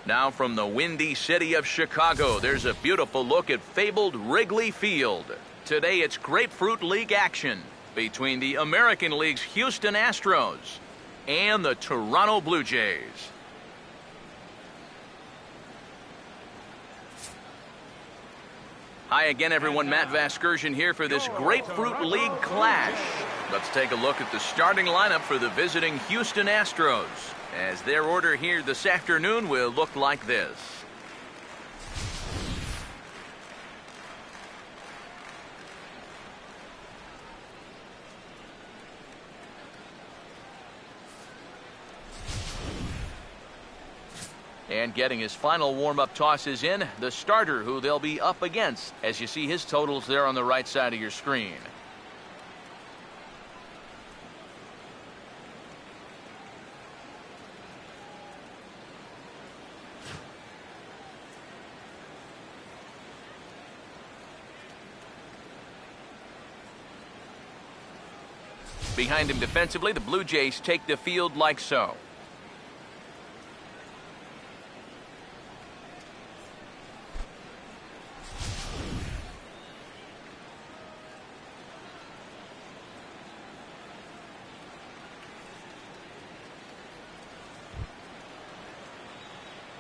Now from the windy city of Chicago, there's a beautiful look at fabled Wrigley Field. Today it's Grapefruit League action between the American League's Houston Astros and the Toronto Blue Jays. Hi again, everyone. Matt Vasgersian here for this Grapefruit League clash. Let's take a look at the starting lineup for the visiting Houston Astros, as their order here this afternoon will look like this. And getting his final warm-up tosses in, the starter who they'll be up against, as you see his totals there on the right side of your screen. Behind him defensively, the Blue Jays take the field like so.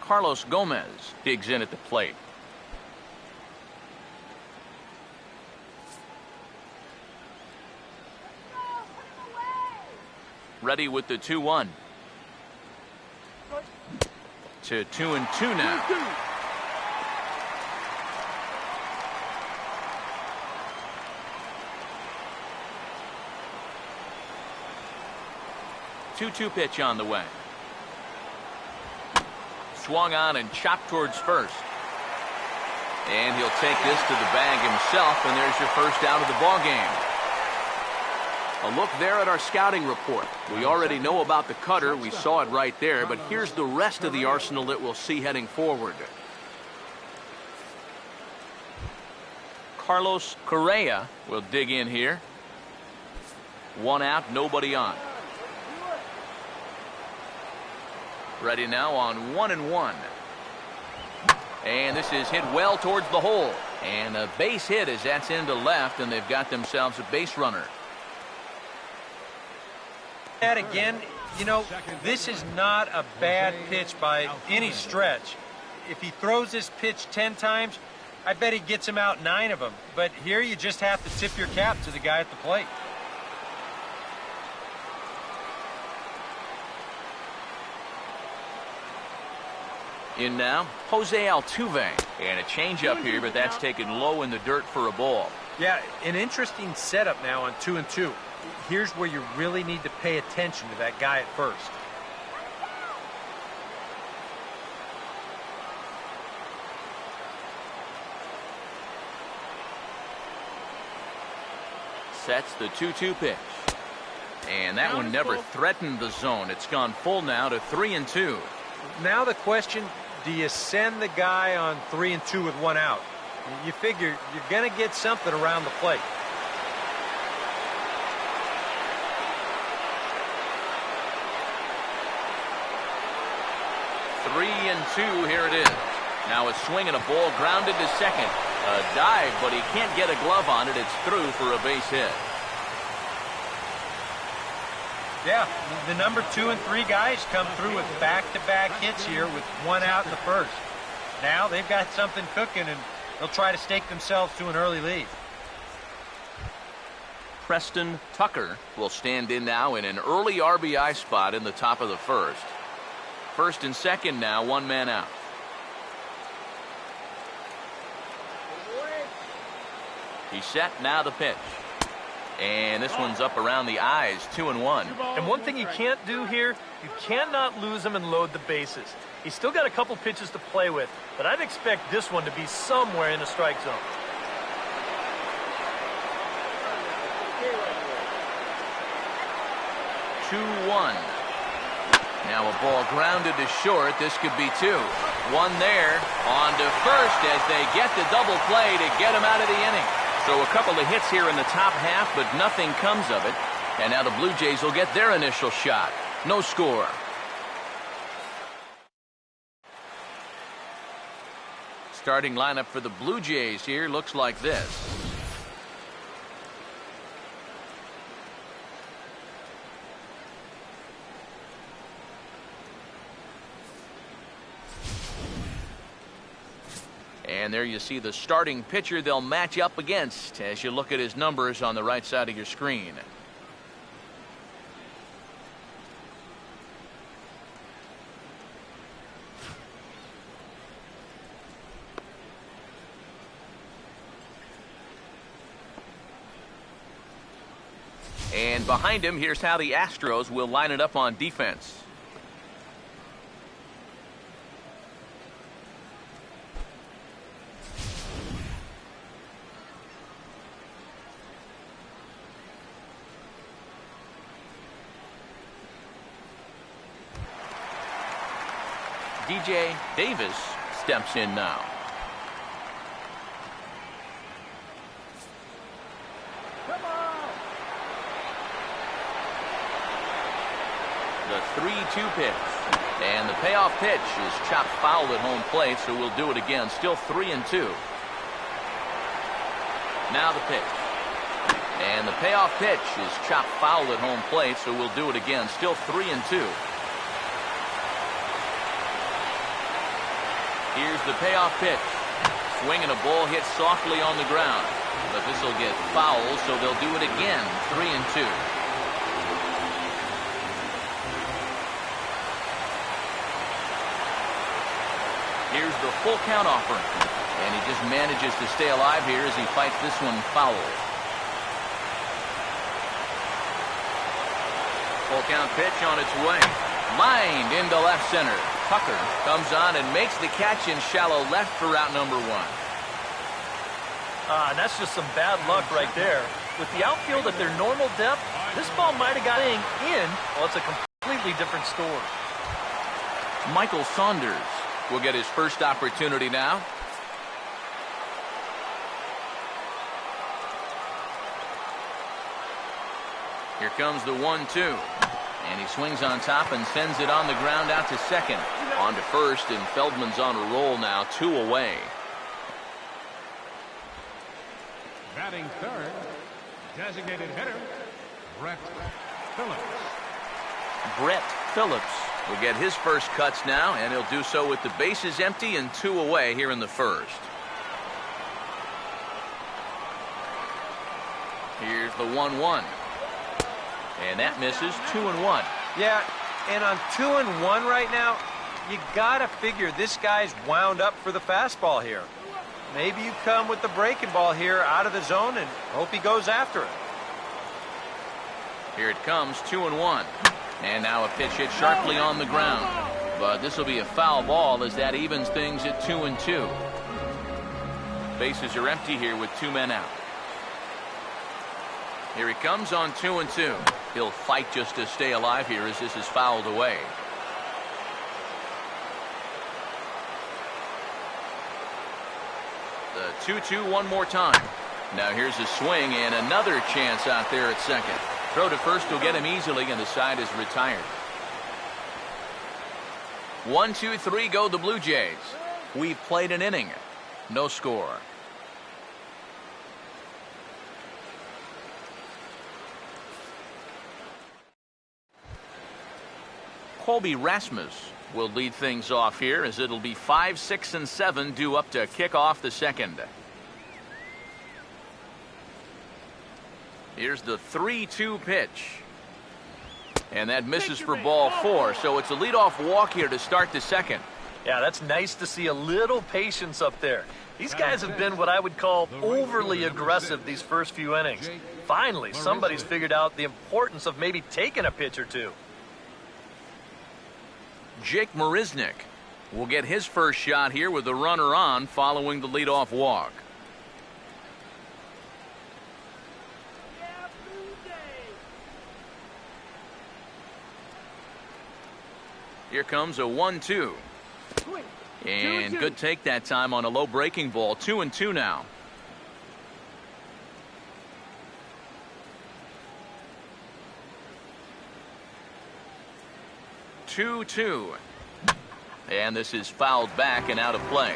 Carlos Gomez digs in at the plate. Ready with the 2-1. To 2-2 now. Two pitch on the way. Swung on and chopped towards first. And he'll take this to the bag himself, and there's your first out of the ball game. A look there at our scouting report. We already know about the cutter. We saw it right there, but here's the rest of the arsenal that we'll see heading forward. Carlos Correa will dig in here. One out, nobody on. Ready now on 1-1. And this is hit well towards the hole. And a base hit as that's into left, and they've got themselves a base runner. That again, you know, this is not a bad pitch by any stretch. If he throws this pitch 10 times, I bet he gets him out 9 of them. But here you just have to tip your cap to the guy at the plate. In now, Jose Altuve. And a changeup here, but that's taken low in the dirt for a ball. Yeah, an interesting setup now on 2-2. Here's where you really need to pay attention to that guy at first. Sets the 2-2 pitch. And that one never threatened the zone. It's gone full now to 3-2. Now the question, do you send the guy on 3-2 with 1 out? You figure you're going to get something around the plate. 3-2, here it is. Now a swing and a ball grounded to second. A dive, but he can't get a glove on it. It's through for a base hit. Yeah, the number 2 and 3 guys come through with back-to-back hits here with 1 out in the first. Now they've got something cooking, and they'll try to stake themselves to an early lead. Preston Tucker will stand in now in an early RBI spot in the top of the first. First and second now, 1 man out. He's set, now the pitch. And this one's up around the eyes, 2-1. And one thing you can't do here, you cannot lose him and load the bases. He's still got a couple pitches to play with, but I'd expect this one to be somewhere in the strike zone. 2-1. Now a ball grounded to short. This could be 2. 1 there. On to first as they get the double play to get him out of the inning. So a couple of hits here in the top half, but nothing comes of it. And now the Blue Jays will get their initial shot. No score. starting lineup for the Blue Jays here looks like this. And there you see the starting pitcher they'll match up against as you look at his numbers on the right side of your screen. And behind him, here's how the Astros will line it up on defense. DJ Davis steps in now. The 3-2 pitch. And the payoff pitch is chopped foul at home plate, so we'll do it again. Still 3-2. Now the pitch. And the payoff pitch is chopped foul at home plate, so we'll do it again. Still 3-2. Here's the payoff pitch. Swing and a ball hit softly on the ground. But this will get foul, so they'll do it again. 3-2. Here's the full count offering. And he just manages to stay alive here as he fights this one foul. Full count pitch on its way. Lined into left center. Tucker comes on and makes the catch in shallow left for route number 1. And that's just some bad luck right there. With the outfield at their normal depth, this ball might have got in. Well, it's a completely different story. Michael Saunders will get his first opportunity now. Here comes the 1-2. And he swings on top and sends it on the ground out to second. On to first, and Feldman's on a roll now, 2 away. Batting third, designated hitter, Brett Phillips. Brett Phillips will get his first cuts now, and he'll do so with the bases empty and 2 away here in the first. Here's the 1-1. And that misses. 2-1. Yeah, and on 2-1 right now, you gotta figure this guy's wound up for the fastball here. Maybe you come with the breaking ball here out of the zone and hope he goes after it. Here it comes, 2-1. And now a pitch hit sharply on the ground. But this will be a foul ball as that evens things at 2-2. Bases are empty here with 2 men out. Here he comes on 2-2. He'll fight just to stay alive here as this is fouled away. The 2-2 one more time. Now here's a swing and another chance out there at second. Throw to first will get him easily, and the side is retired. 1-2-3 go the Blue Jays. We've played an inning. No score. Colby Rasmus will lead things off here as it'll be 5, 6, and 7 due up to kick off the second. Here's the 3-2 pitch. And that misses for ball 4, so it's a leadoff walk here to start the second. Yeah, that's nice to see a little patience up there. These guys have been what I would call overly aggressive these first few innings. Finally, somebody's figured out the importance of maybe taking a pitch or two. Jake Marisnick will get his first shot here with the runner on following the leadoff walk. Here comes a 1-2. And good take that time on a low breaking ball. 2-2 now. And this is fouled back and out of play.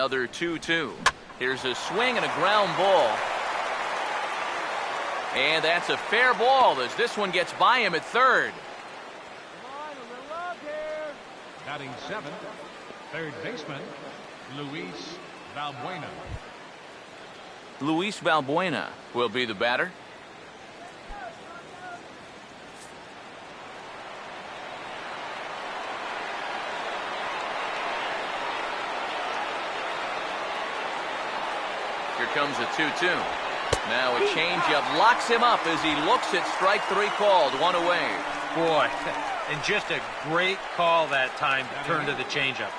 another 2-2. Here's a swing and a ground ball. And that's a fair ball as this one gets by him at third. Batting seventh, third baseman, Luis Valbuena. Luis Valbuena will be the batter. Here comes a 2-2. Now a changeup locks him up as he looks at strike three called, one away. Boy, and just a great call that time to turn to the changeup.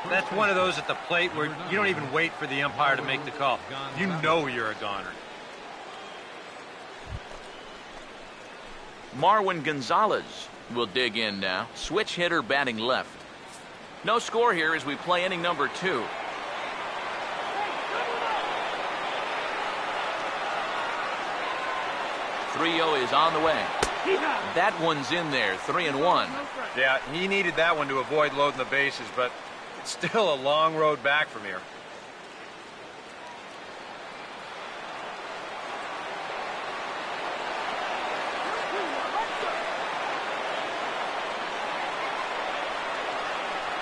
That's one of those at the plate where you don't even wait for the umpire to make the call. You know you're a goner. Marwin Gonzalez will dig in now. Switch hitter batting left. No score here as we play inning number 2. .30 is on the way. That one's in there, 3-1. Yeah, he needed that one to avoid loading the bases, but it's still a long road back from here.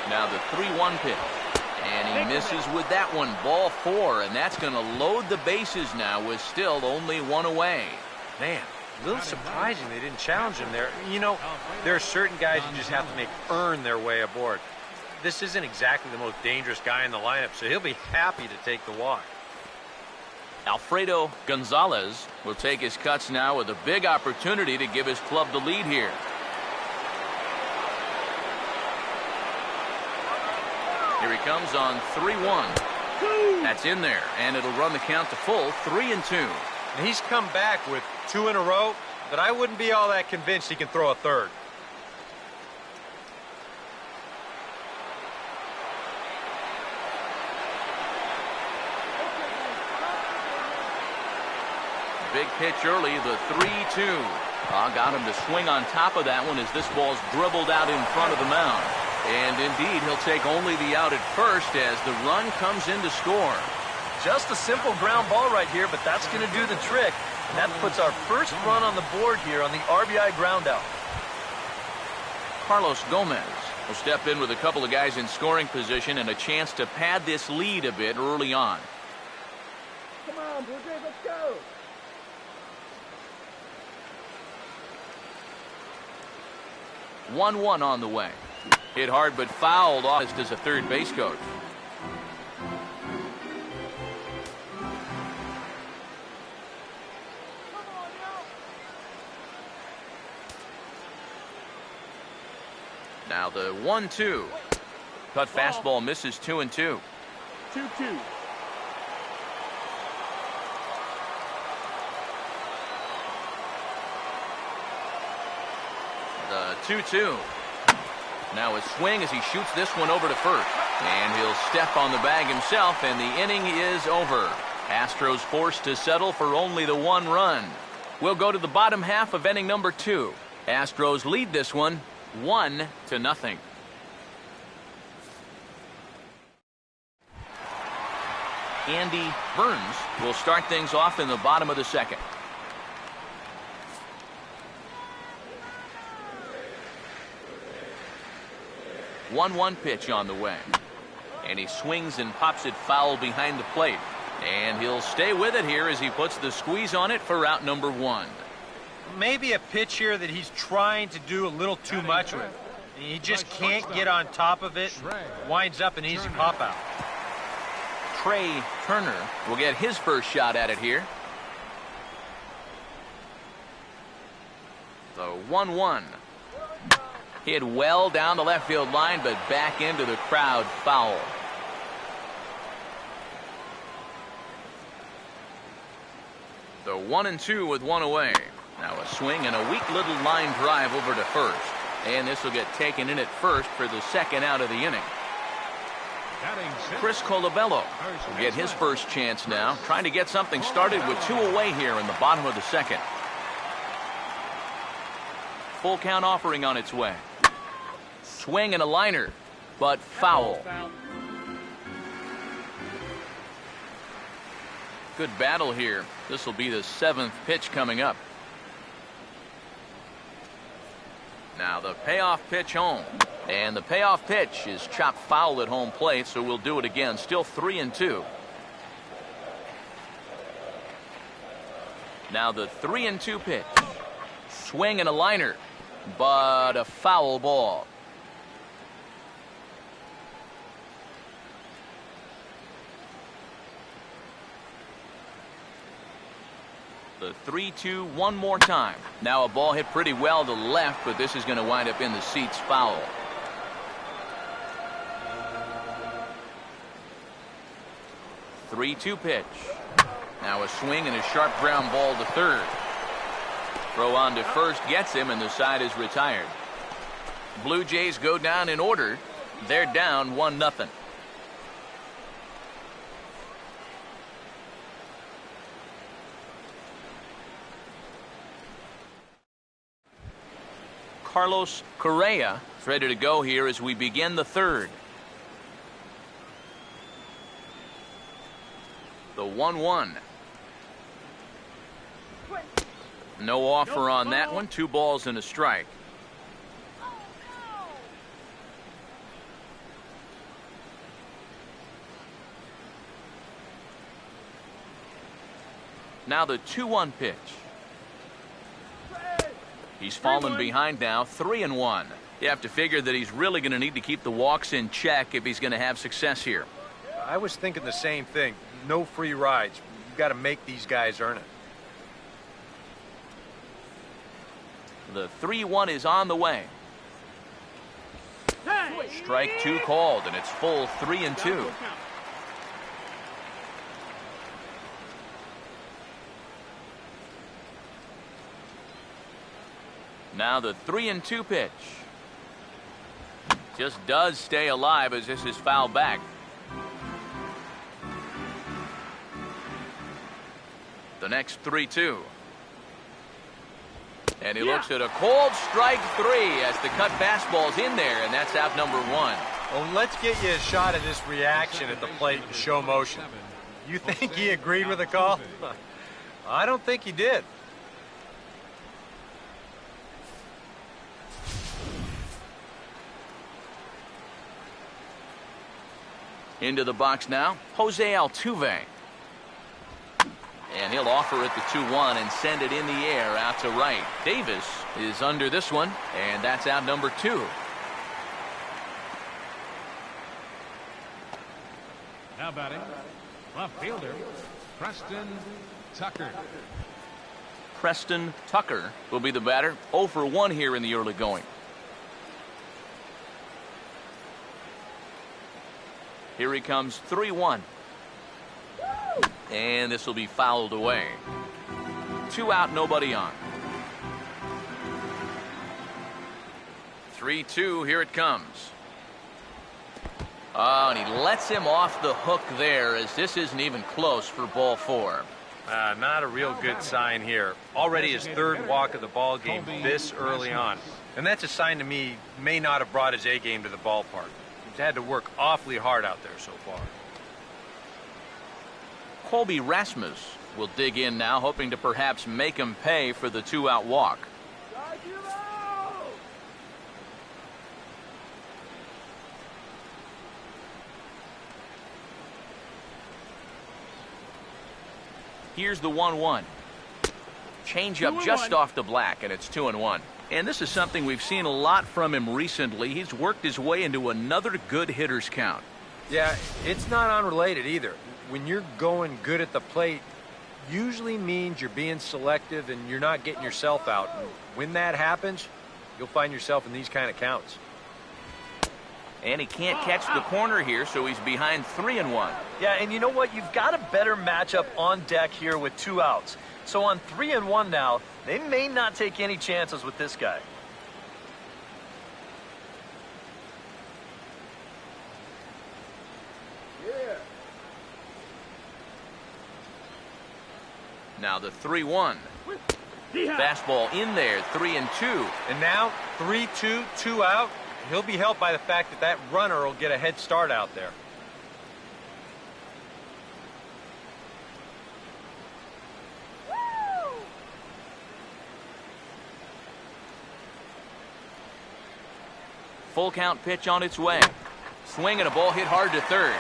Now the 3-1 pitch. And he misses with that one. Ball 4, and that's going to load the bases now with still only one away. Man, a little surprising they didn't challenge him there. You know, there are certain guys you just have to earn their way aboard. This isn't exactly the most dangerous guy in the lineup, so he'll be happy to take the walk. Alfredo Gonzalez will take his cuts now with a big opportunity to give his club the lead here. Here he comes on 3-1. That's in there, and it'll run the count to full, 3-2. And he's come back with 2 in a row, but I wouldn't be all that convinced he can throw a third. Big pitch early, the 3-2. Got him to swing on top of that one as this ball's dribbled out in front of the mound. And indeed, he'll take only the out at first as the run comes in to score. Just a simple ground ball right here, but that's going to do the trick. And that puts our first run on the board here on the RBI ground out. Carlos Gomez will step in with a couple of guys in scoring position and a chance to pad this lead a bit early on. Come on, Blue Jays, let's go. .1-1 on the way. Hit hard but fouled off as a third base coach. Now the 1-2. Cut fastball misses 2-2. 2-2. The 2-2. Now a swing as he shoots this one over to first. And he'll step on the bag himself, and the inning is over. Astros forced to settle for only the 1 run. We'll go to the bottom half of inning number 2. Astros lead this one 1-0. Andy Burns will start things off in the bottom of the second. .1-1 pitch on the way. And he swings and pops it foul behind the plate. And he'll stay with it here as he puts the squeeze on it for out number 1. Maybe a pitch here that he's trying to do a little too much with. He just can't get on top of it. Winds up an easy pop out. Trey Turner will get his first shot at it here. The 1-1. Hit well down the left field line, but back into the crowd, foul. The 1-2 with 1 away. Now a swing and a weak little line drive over to first. And this will get taken in at first for the second out of the inning. Chris Colabello will get his first chance now, trying to get something started with 2 away here in the bottom of the second. Full count offering on its way. Swing and a liner, but foul. Good battle here. This will be the 7th pitch coming up. Now the payoff pitch home. And the payoff pitch is chopped foul at home plate, so we'll do it again. Still 3-2. Now the 3-2 pitch. Swing and a liner, but a foul ball. The 3-2 one more time. Now a ball hit pretty well to left, but this is going to wind up in the seats foul. The 3-2 pitch. Now a swing and a sharp ground ball to third. Throw on to first gets him, and the side is retired. Blue Jays go down in order. They're down 1-0. Carlos Correa is ready to go here as we begin the 3rd. The 1-1. No offer on that one. 2 balls and a strike. Now the 2-1 pitch. He's fallen behind now, 3-1. You have to figure that he's really going to need to keep the walks in check if he's going to have success here. I was thinking the same thing. No free rides. You've got to make these guys earn it. The 3-1 is on the way. Strike 2 called, and it's full 3-2. Now the 3-2 pitch. Just does stay alive as this is fouled back. The next 3-2. And he looks at a cold strike 3 as the cut fastball's in there, and that's out number 1. Well, let's get you a shot of this reaction at the plate in show motion. You think he agreed with the call? I don't think he did. Into the box now, Jose Altuve. And he'll offer it the 2-1 and send it in the air out to right. Davis is under this one, and that's out number 2. Now batting, left fielder, Preston Tucker. Preston Tucker will be the batter. 0 for 1 here in the early going. Here he comes, 3-1. And this will be fouled away. 2 out, nobody on. 3-2, here it comes. Oh, and he lets him off the hook there as this isn't even close for ball 4. Not a real good sign here. Already his 3rd walk of the ball game this early on. And that's a sign to me he may not have brought his A game to the ballpark. He's had to work awfully hard out there so far. Colby Rasmus will dig in now, hoping to perhaps make him pay for the 2-out walk. Here's the 1-1. Change up just off the black, and it's 2-1. And this is something we've seen a lot from him recently. He's worked his way into another good hitter's count. Yeah, it's not unrelated either. When you're going good at the plate, usually means you're being selective and you're not getting yourself out. And when that happens, you'll find yourself in these kind of counts. And he can't catch the corner here, so he's behind 3-1. Yeah, and you know what? You've got a better matchup on deck here with 2 outs. So on 3-1 now, they may not take any chances with this guy. Now the 3-1. Fastball in there, 3-2. And now 3-2, 2 out. He'll be helped by the fact that that runner will get a head start out there. Full count pitch on its way. Swing and a ball hit hard to third.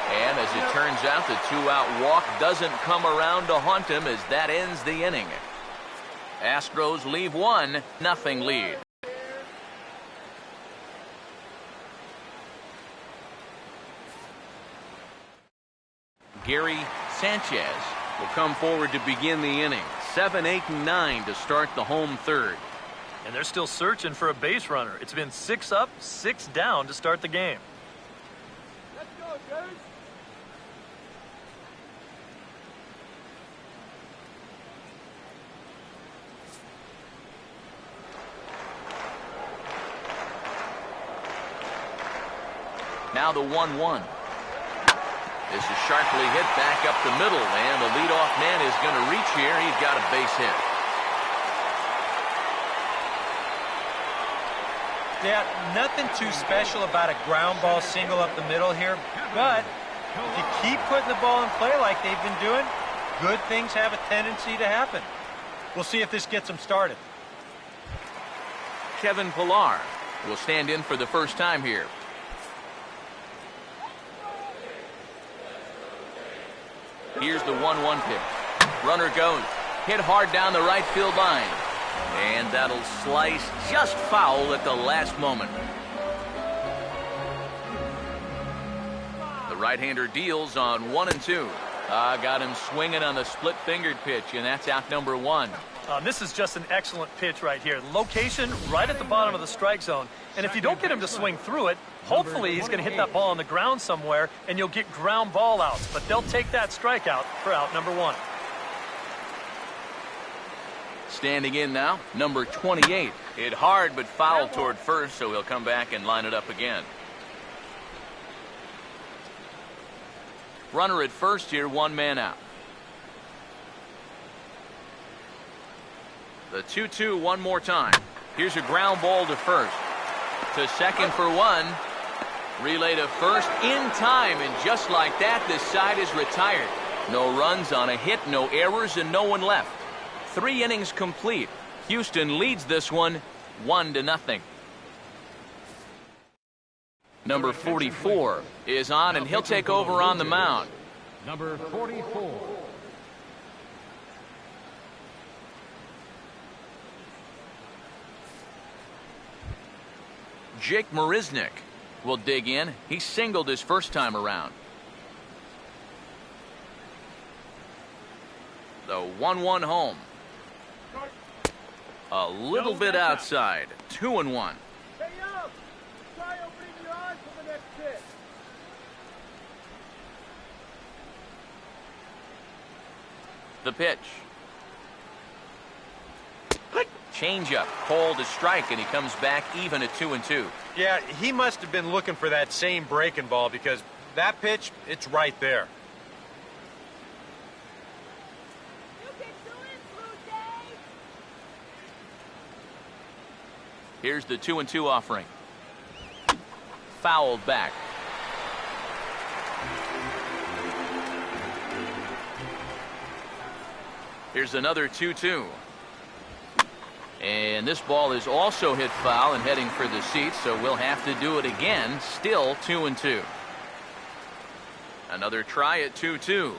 And as it turns out, the 2-out walk doesn't come around to haunt him as that ends the inning. Astros leave 1-0 lead. Gary Sanchez will come forward to begin the inning. 7, 8, and 9 to start the home third. And they're still searching for a base runner. It's been 6 up, 6 down to start the game. Let's go, Goose. Now the 1-1. This is sharply hit back up the middle, and the leadoff man is going to reach here. He's got a base hit. Yeah, nothing too special about a ground ball single up the middle here, but if you keep putting the ball in play like they've been doing, good things have a tendency to happen. We'll see if this gets them started. Kevin Pillar will stand in for the first time here. Here's the 1-1 pitch. Runner goes. Hit hard down the right field line. And that'll slice just foul at the last moment. The right-hander deals on 1 and 2. Got him swinging on the split-fingered pitch, and that's out number 1. This is just an excellent pitch right here. Location right at the bottom of the strike zone. And if you don't get him to swing through it, hopefully he's going to hit that ball on the ground somewhere, and you'll get ground ball outs. But they'll take that strikeout for out number 1. Standing in now, number 28. Hit hard but foul toward first, so he'll come back and line it up again. Runner at first here, 1 man out. The 2-2 one more time. Here's a ground ball to first. To second for 1. Relay to first in time, and just like that, this side is retired. No runs on a hit, no errors, and no one left. 3 innings complete. Houston leads this one 1-0. Number 44 is on, and he'll take over on the mound. Number 44. Jake Marisnick will dig in. He singled his first time around. The 1-1 home. A little bit outside. 2-1. Hey, yo! Try opening your eyes for the next pitch. The pitch. Changeup, called a strike, and he comes back even at 2-2. Yeah, he must have been looking for that same breaking ball because that pitch, it's right there. You can do it, Blue Jay! Here's the 2-2 offering. Fouled back. Here's another 2-2. And this ball is also hit foul and heading for the seats, so we'll have to do it again. Still 2-2. Another try at 2-2.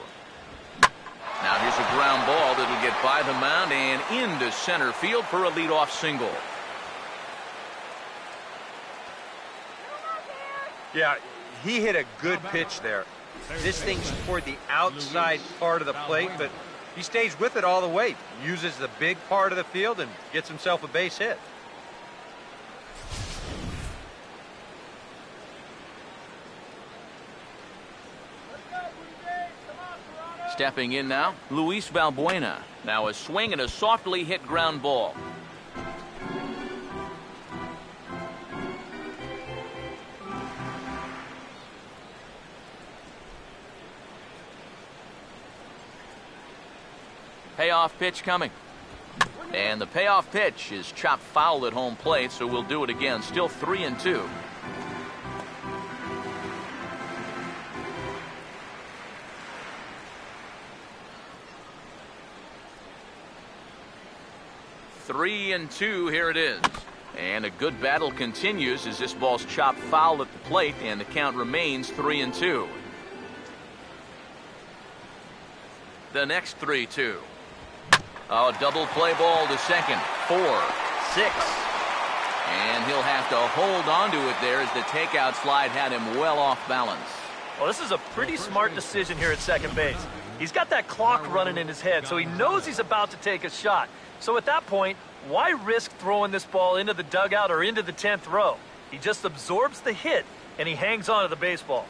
Now here's a ground ball that'll get by the mound and into center field for a leadoff single. Yeah, he hit a good pitch there. This thing's toward the outside part of the plate, but he stays with it all the way, uses the big part of the field, and gets himself a base hit. Stepping in now, Luis Valbuena. Now a swing and a softly hit ground ball. Payoff pitch coming. And the payoff pitch is chopped foul at home plate, so we'll do it again. Still 3-2. Three and 2, here it is. And a good battle continues as this ball's chopped foul at the plate, and the count remains 3-2. The next 3-2. Oh, double play ball to second. 4, 6. And he'll have to hold on to it there as the takeout slide had him well off balance. Well, this is a pretty smart decision here at second base. He's got that clock running in his head, so he knows he's about to take a shot. So at that point, why risk throwing this ball into the dugout or into the 10th row? He just absorbs the hit, and he hangs on to the baseball.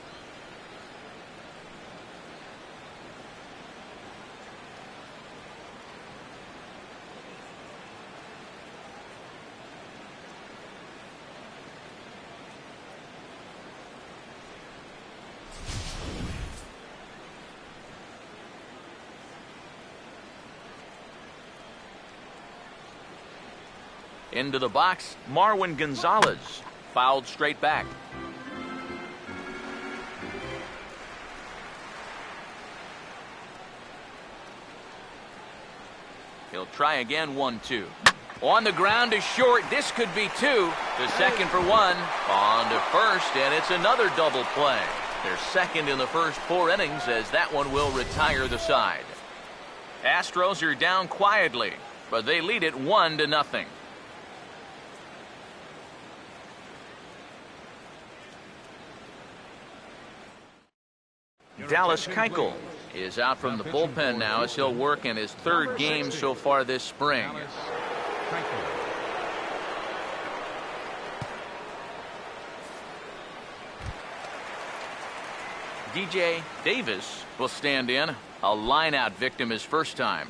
Into the box, Marwin Gonzalez. Fouled straight back. He'll try again, 1-2. On the ground is short. This could be 2. To second for 1. On to first, and it's another double play. They're second in the first 4 innings as that one will retire the side. Astros are down quietly, but they lead it 1-0. Dallas Keuchel is out from the bullpen now as he'll work in his 3rd game so far this spring. DJ Davis will stand in. A line-out victim his first time.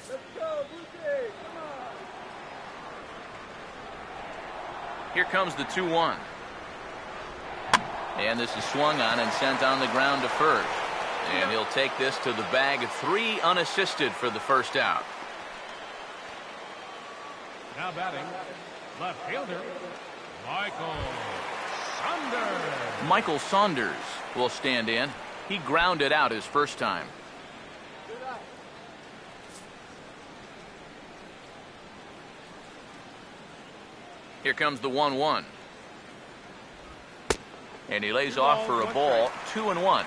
Let's go, Blue Jays, come on. Here comes the 2-1. And this is swung on and sent on the ground to first. And he'll take this to the bag. 3 unassisted for the first out. Now batting, left fielder, Michael Saunders. Michael Saunders will stand in. He grounded out his first time. Here comes the 1-1. And he lays off for a ball. 2-1.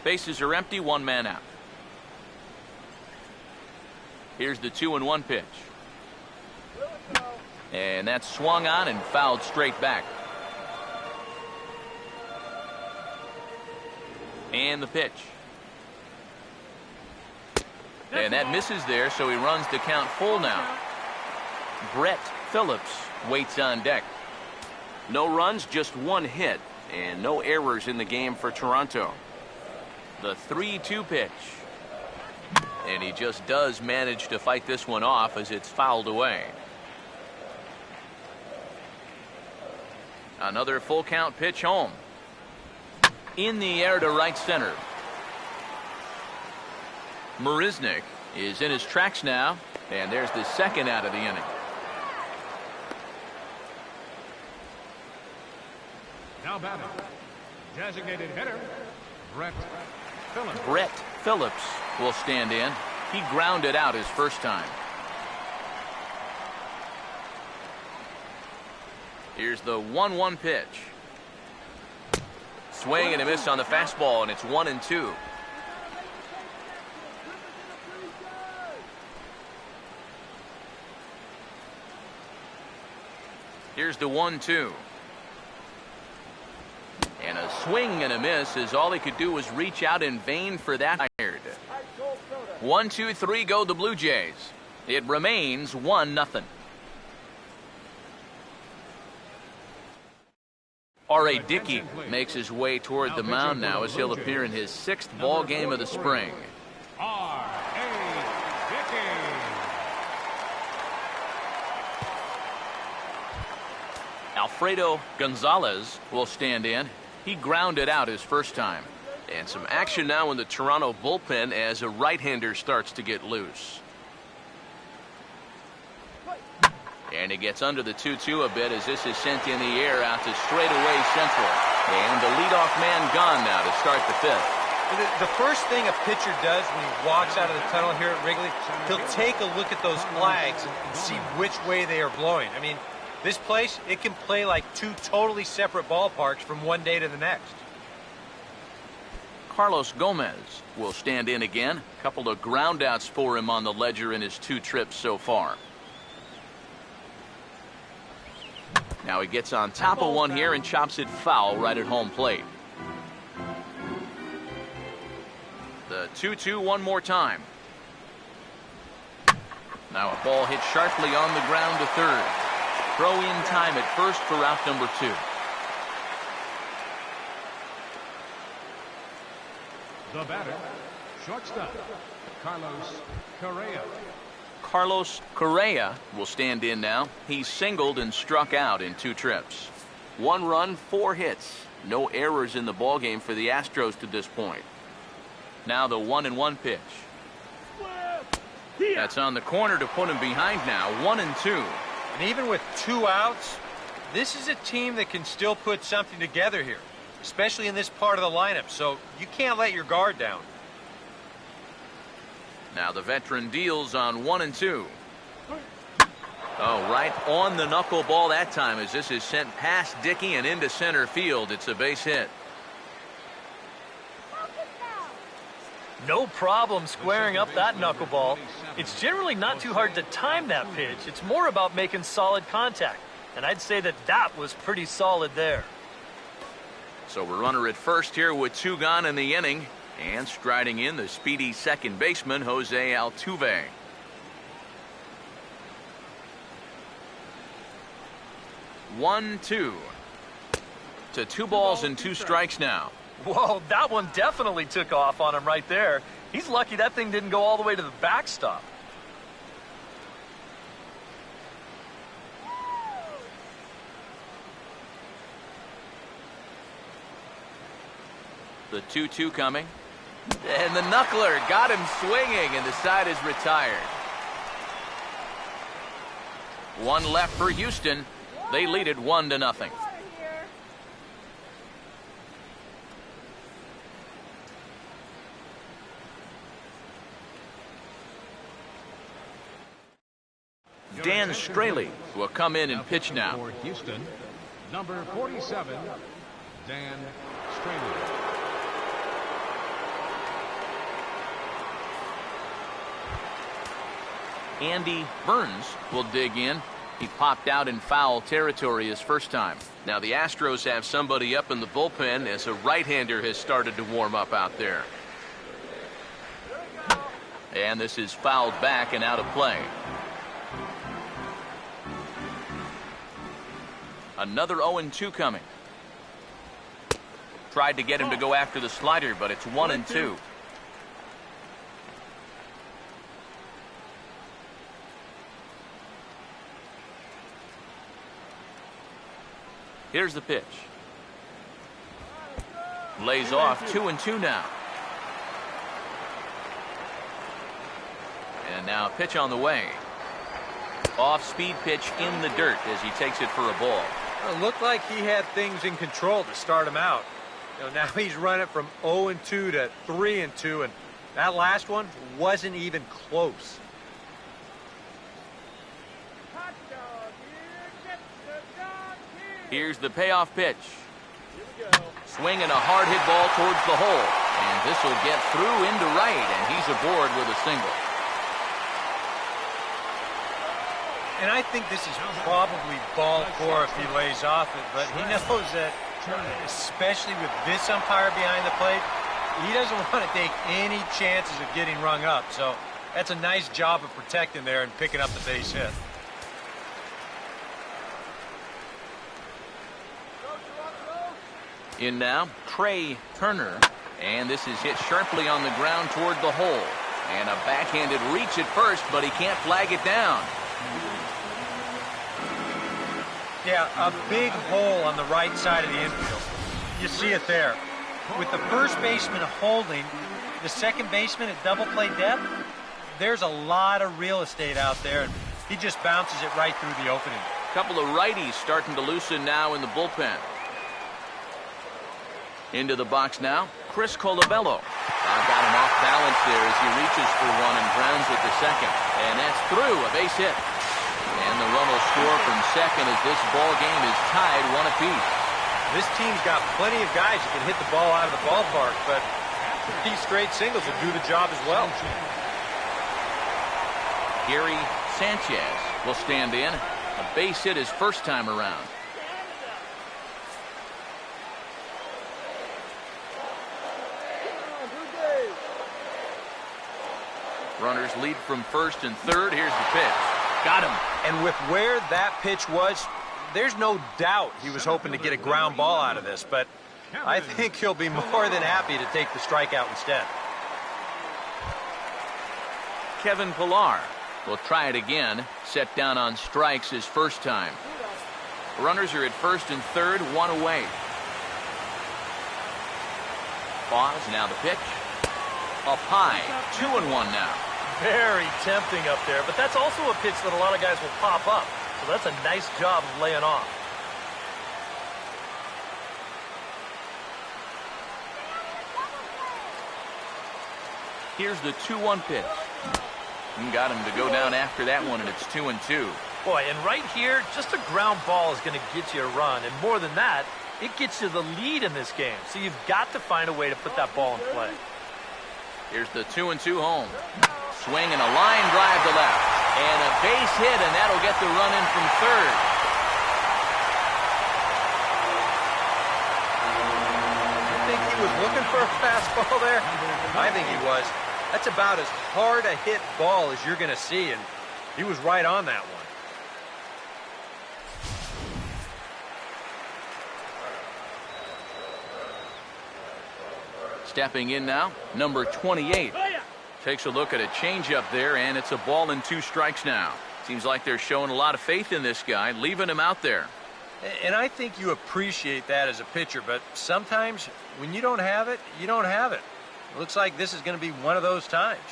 Bases are empty, 1 man out. Here's the 2-1 pitch. And that's swung on and fouled straight back. And the pitch. And that misses there, so he runs the count full now. Brett Phillips waits on deck. No runs, just 1 hit, and no errors in the game for Toronto. The 3-2 pitch. And he just does manage to fight this one off as it's fouled away. Another full count pitch home. In the air to right center. Marisnick is in his tracks now, and there's the 2nd out of the inning. Now batting, designated hitter, Brett Phillips. Brett Phillips will stand in. He grounded out his first time. Here's the 1-1 pitch. Swing and a miss on the fastball, and it's 1-2. Here's the 1-2. And a swing and a miss as all he could do was reach out in vain for that. 1, 2, 3 go the Blue Jays. It remains 1-0. R.A. Dickey makes his way toward the mound now as he'll appear in his 6th ball game of the spring. R.A. Dickey. Alfredo Gonzalez will stand in. He grounded out his first time. And some action now in the Toronto bullpen as a right-hander starts to get loose. And he gets under the 2-2 a bit as this is sent in the air out to straightaway central. And the leadoff man gone now to start the 5th. The first thing a pitcher does when he walks out of the tunnel here at Wrigley, he'll take a look at those flags and see which way they are blowing. I mean, this place, it can play like two totally separate ballparks from one day to the next. Carlos Gomez will stand in again. A couple of groundouts for him on the ledger in his 2 trips so far. Now he gets on top of one here and chops it foul right at home plate. The 2-2 one more time. Now a ball hit sharply on the ground to third. Throw in time at first for out number 2. The batter, shortstop, Carlos Correa. Carlos Correa will stand in now. He's singled and struck out in 2 trips. 1 run, 4 hits. No errors in the ballgame for the Astros to this point. Now the 1-1 pitch. That's on the corner to put him behind now. 1-2. And even with 2 outs, this is a team that can still put something together here, especially in this part of the lineup. So you can't let your guard down. Now the veteran deals on 1-2. Oh, right on the knuckleball that time as this is sent past Dickey and into center field. It's a base hit. No problem squaring up that knuckleball. It's generally not too hard to time that pitch. It's more about making solid contact. And I'd say that that was pretty solid there. So we're runner at first here with 2 gone in the inning. And striding in the speedy second baseman, Jose Altuve. One, 2. To 2 balls and 2 strikes now. Whoa, that one definitely took off on him right there. He's lucky that thing didn't go all the way to the backstop. The 2-2 coming. And the knuckler got him swinging, and the side is retired. 1 left for Houston. They lead it 1-0. Dan Straley will come in and pitch now. For Houston, number 47, Dan Straley. Andy Burns will dig in. He popped out in foul territory his first time. Now the Astros have somebody up in the bullpen as a right-hander has started to warm up out there. And this is fouled back and out of play. Another 0-2 coming. Tried to get him to go after the slider, but it's 1-2. Here's the pitch. Lays off 2-2 now. And now a pitch on the way. Off-speed pitch in the dirt as he takes it for a ball. It looked like he had things in control to start him out. Now he's running from 0-2 to 3-2, and that last one wasn't even close. Here's the payoff pitch. Swinging a hard hit ball towards the hole. And this will get through into right, and he's aboard with a single. And I think this is probably ball poor if he lays off it, but he knows that, especially with this umpire behind the plate, he doesn't want to take any chances of getting rung up. So that's a nice job of protecting there and picking up the base hit. In now, Trey Turner. And this is hit sharply on the ground toward the hole. And a backhanded reach at first, but he can't flag it down. Yeah, a big hole on the right side of the infield. You see it there. With the first baseman holding, the second baseman at double play depth, there's a lot of real estate out there, and he just bounces it right through the opening. Couple of righties starting to loosen now in the bullpen. Into the box now, Chris Colabello. Got him off balance there as he reaches for one and grounds at the second. And that's through, a base hit. And the run will score from second as this ball game is tied 1 apiece. This team's got plenty of guys who can hit the ball out of the ballpark, but these straight singles will do the job as well. Gary Sanchez will stand in. A base hit his first time around. Runners lead from first and third. Here's the pitch. Got him. And with where that pitch was, there's no doubt he was hoping to get a ground ball out of this, but I think he'll be more than happy to take the strikeout instead. Kevin Pillar will try it again. Set down on strikes his first time. Runners are at first and third, 1 away. Pause, now the pitch. Up high, 2-1 now. Very tempting up there, but that's also a pitch that a lot of guys will pop up. So that's a nice job of laying off. Here's the 2-1 pitch. And got him to go down after that one, and it's 2-2. Boy, and right here, just a ground ball is going to get you a run. And more than that, it gets you the lead in this game. So you've got to find a way to put that ball in play. Here's the 2-2 home. Swing and a line drive to left. And a base hit, and that'll get the run in from third. You think he was looking for a fastball there? I think he was. That's about as hard a hit ball as you're going to see, and he was right on that one. Stepping in now, number 28. Takes a look at a changeup there, and it's a ball and 2 strikes now. Seems like they're showing a lot of faith in this guy, leaving him out there. And I think you appreciate that as a pitcher, but sometimes when you don't have it, you don't have it. It looks like this is going to be one of those times.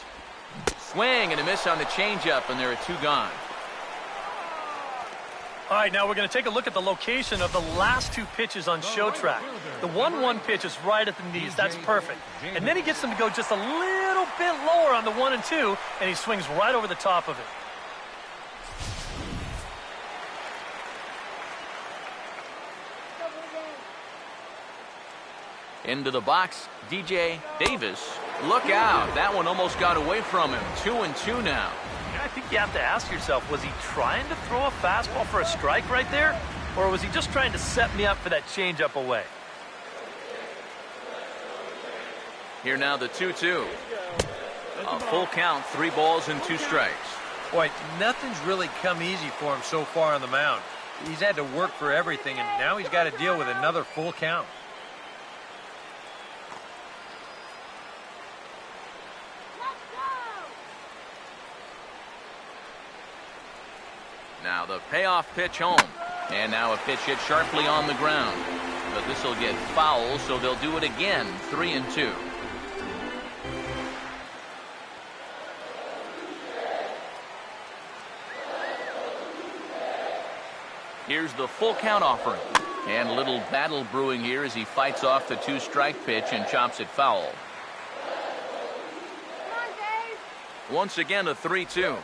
Swing and a miss on the changeup, and there are 2 gone. All right, now we're going to take a look at the location of the last 2 pitches on show track. The 1-1 pitch is right at the knees. That's perfect. And then he gets them to go just a little bit lower on the 1 and 2, and he swings right over the top of it. Into the box, DJ Davis. Look out. That one almost got away from him. 2-2 now. I think you have to ask yourself, was he trying to throw a fastball for a strike right there? Or was he just trying to set me up for that changeup away? Here now the 2-2. A full count, 3 balls and 2 strikes. Boy, nothing's really come easy for him so far on the mound. He's had to work for everything, and now he's got to deal with another full count. Now the payoff pitch home. And now a pitch hit sharply on the ground. But this will get foul, so they'll do it again. 3-2. Here's the full count offering. And a little battle brewing here as he fights off the 2-strike pitch and chops it foul. Once again, a 3-2.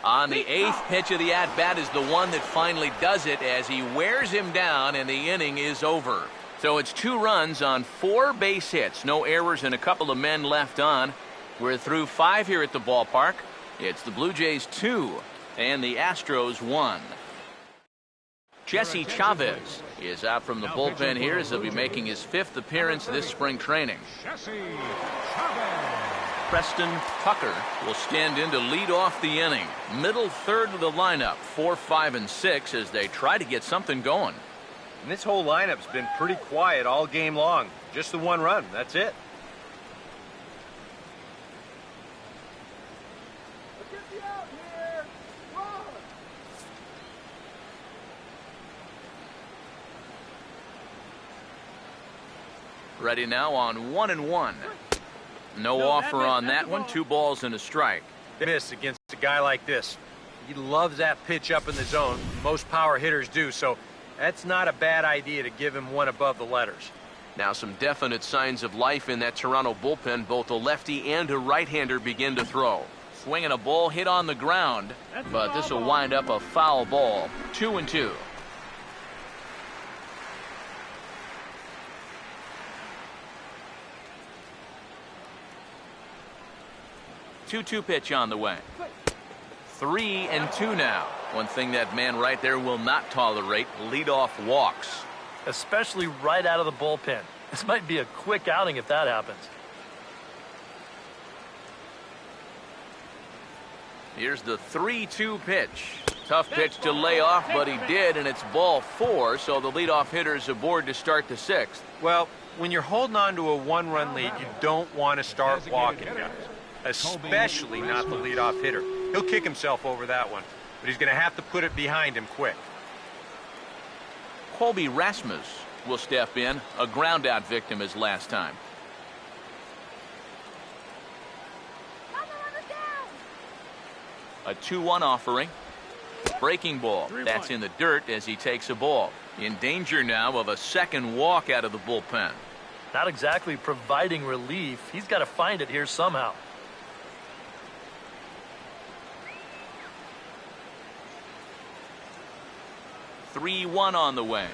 On the 8th pitch of the at-bat is the one that finally does it as he wears him down and the inning is over. So it's 2 runs on 4 base hits. No errors and a couple of men left on. We're through 5 here at the ballpark. It's the Blue Jays 2 and the Astros 1. Jesse Chavez is out from the bullpen here as he'll be making his 5th appearance this spring training. Jesse Chavez. Preston Tucker will stand in to lead off the inning. Middle third of the lineup, 4, 5, and 6 as they try to get something going. And this whole lineup's been pretty quiet all game long. Just the 1 run, that's it. Get me out here! Run! Ready now on 1-1. No offer on that one. 2 balls and a strike. Miss against a guy like this. He loves that pitch up in the zone. Most power hitters do, so that's not a bad idea to give him one above the letters. Now some definite signs of life in that Toronto bullpen. Both a lefty and a right-hander begin to throw. Swinging a ball hit on the ground, but this will wind up a foul ball. 2-2. 2-2 pitch on the way. 3-2 now. One thing that man right there will not tolerate: leadoff walks. Especially right out of the bullpen. This might be a quick outing if that happens. Here's the 3-2 pitch. Tough pitch to lay off, but he did, and it's ball 4, so the leadoff hitter's aboard to start the 6th. Well, when you're holding on to a one-run lead, you don't want to start walking guys, especially not the leadoff hitter. He'll kick himself over that one, but he's going to have to put it behind him quick. Colby Rasmus will step in, a ground-out victim as last time. A 2-1 offering. Breaking ball. That's in the dirt as he takes a ball. In danger now of a second walk out of the bullpen. Not exactly providing relief. He's got to find it here somehow. (3-1) on the way.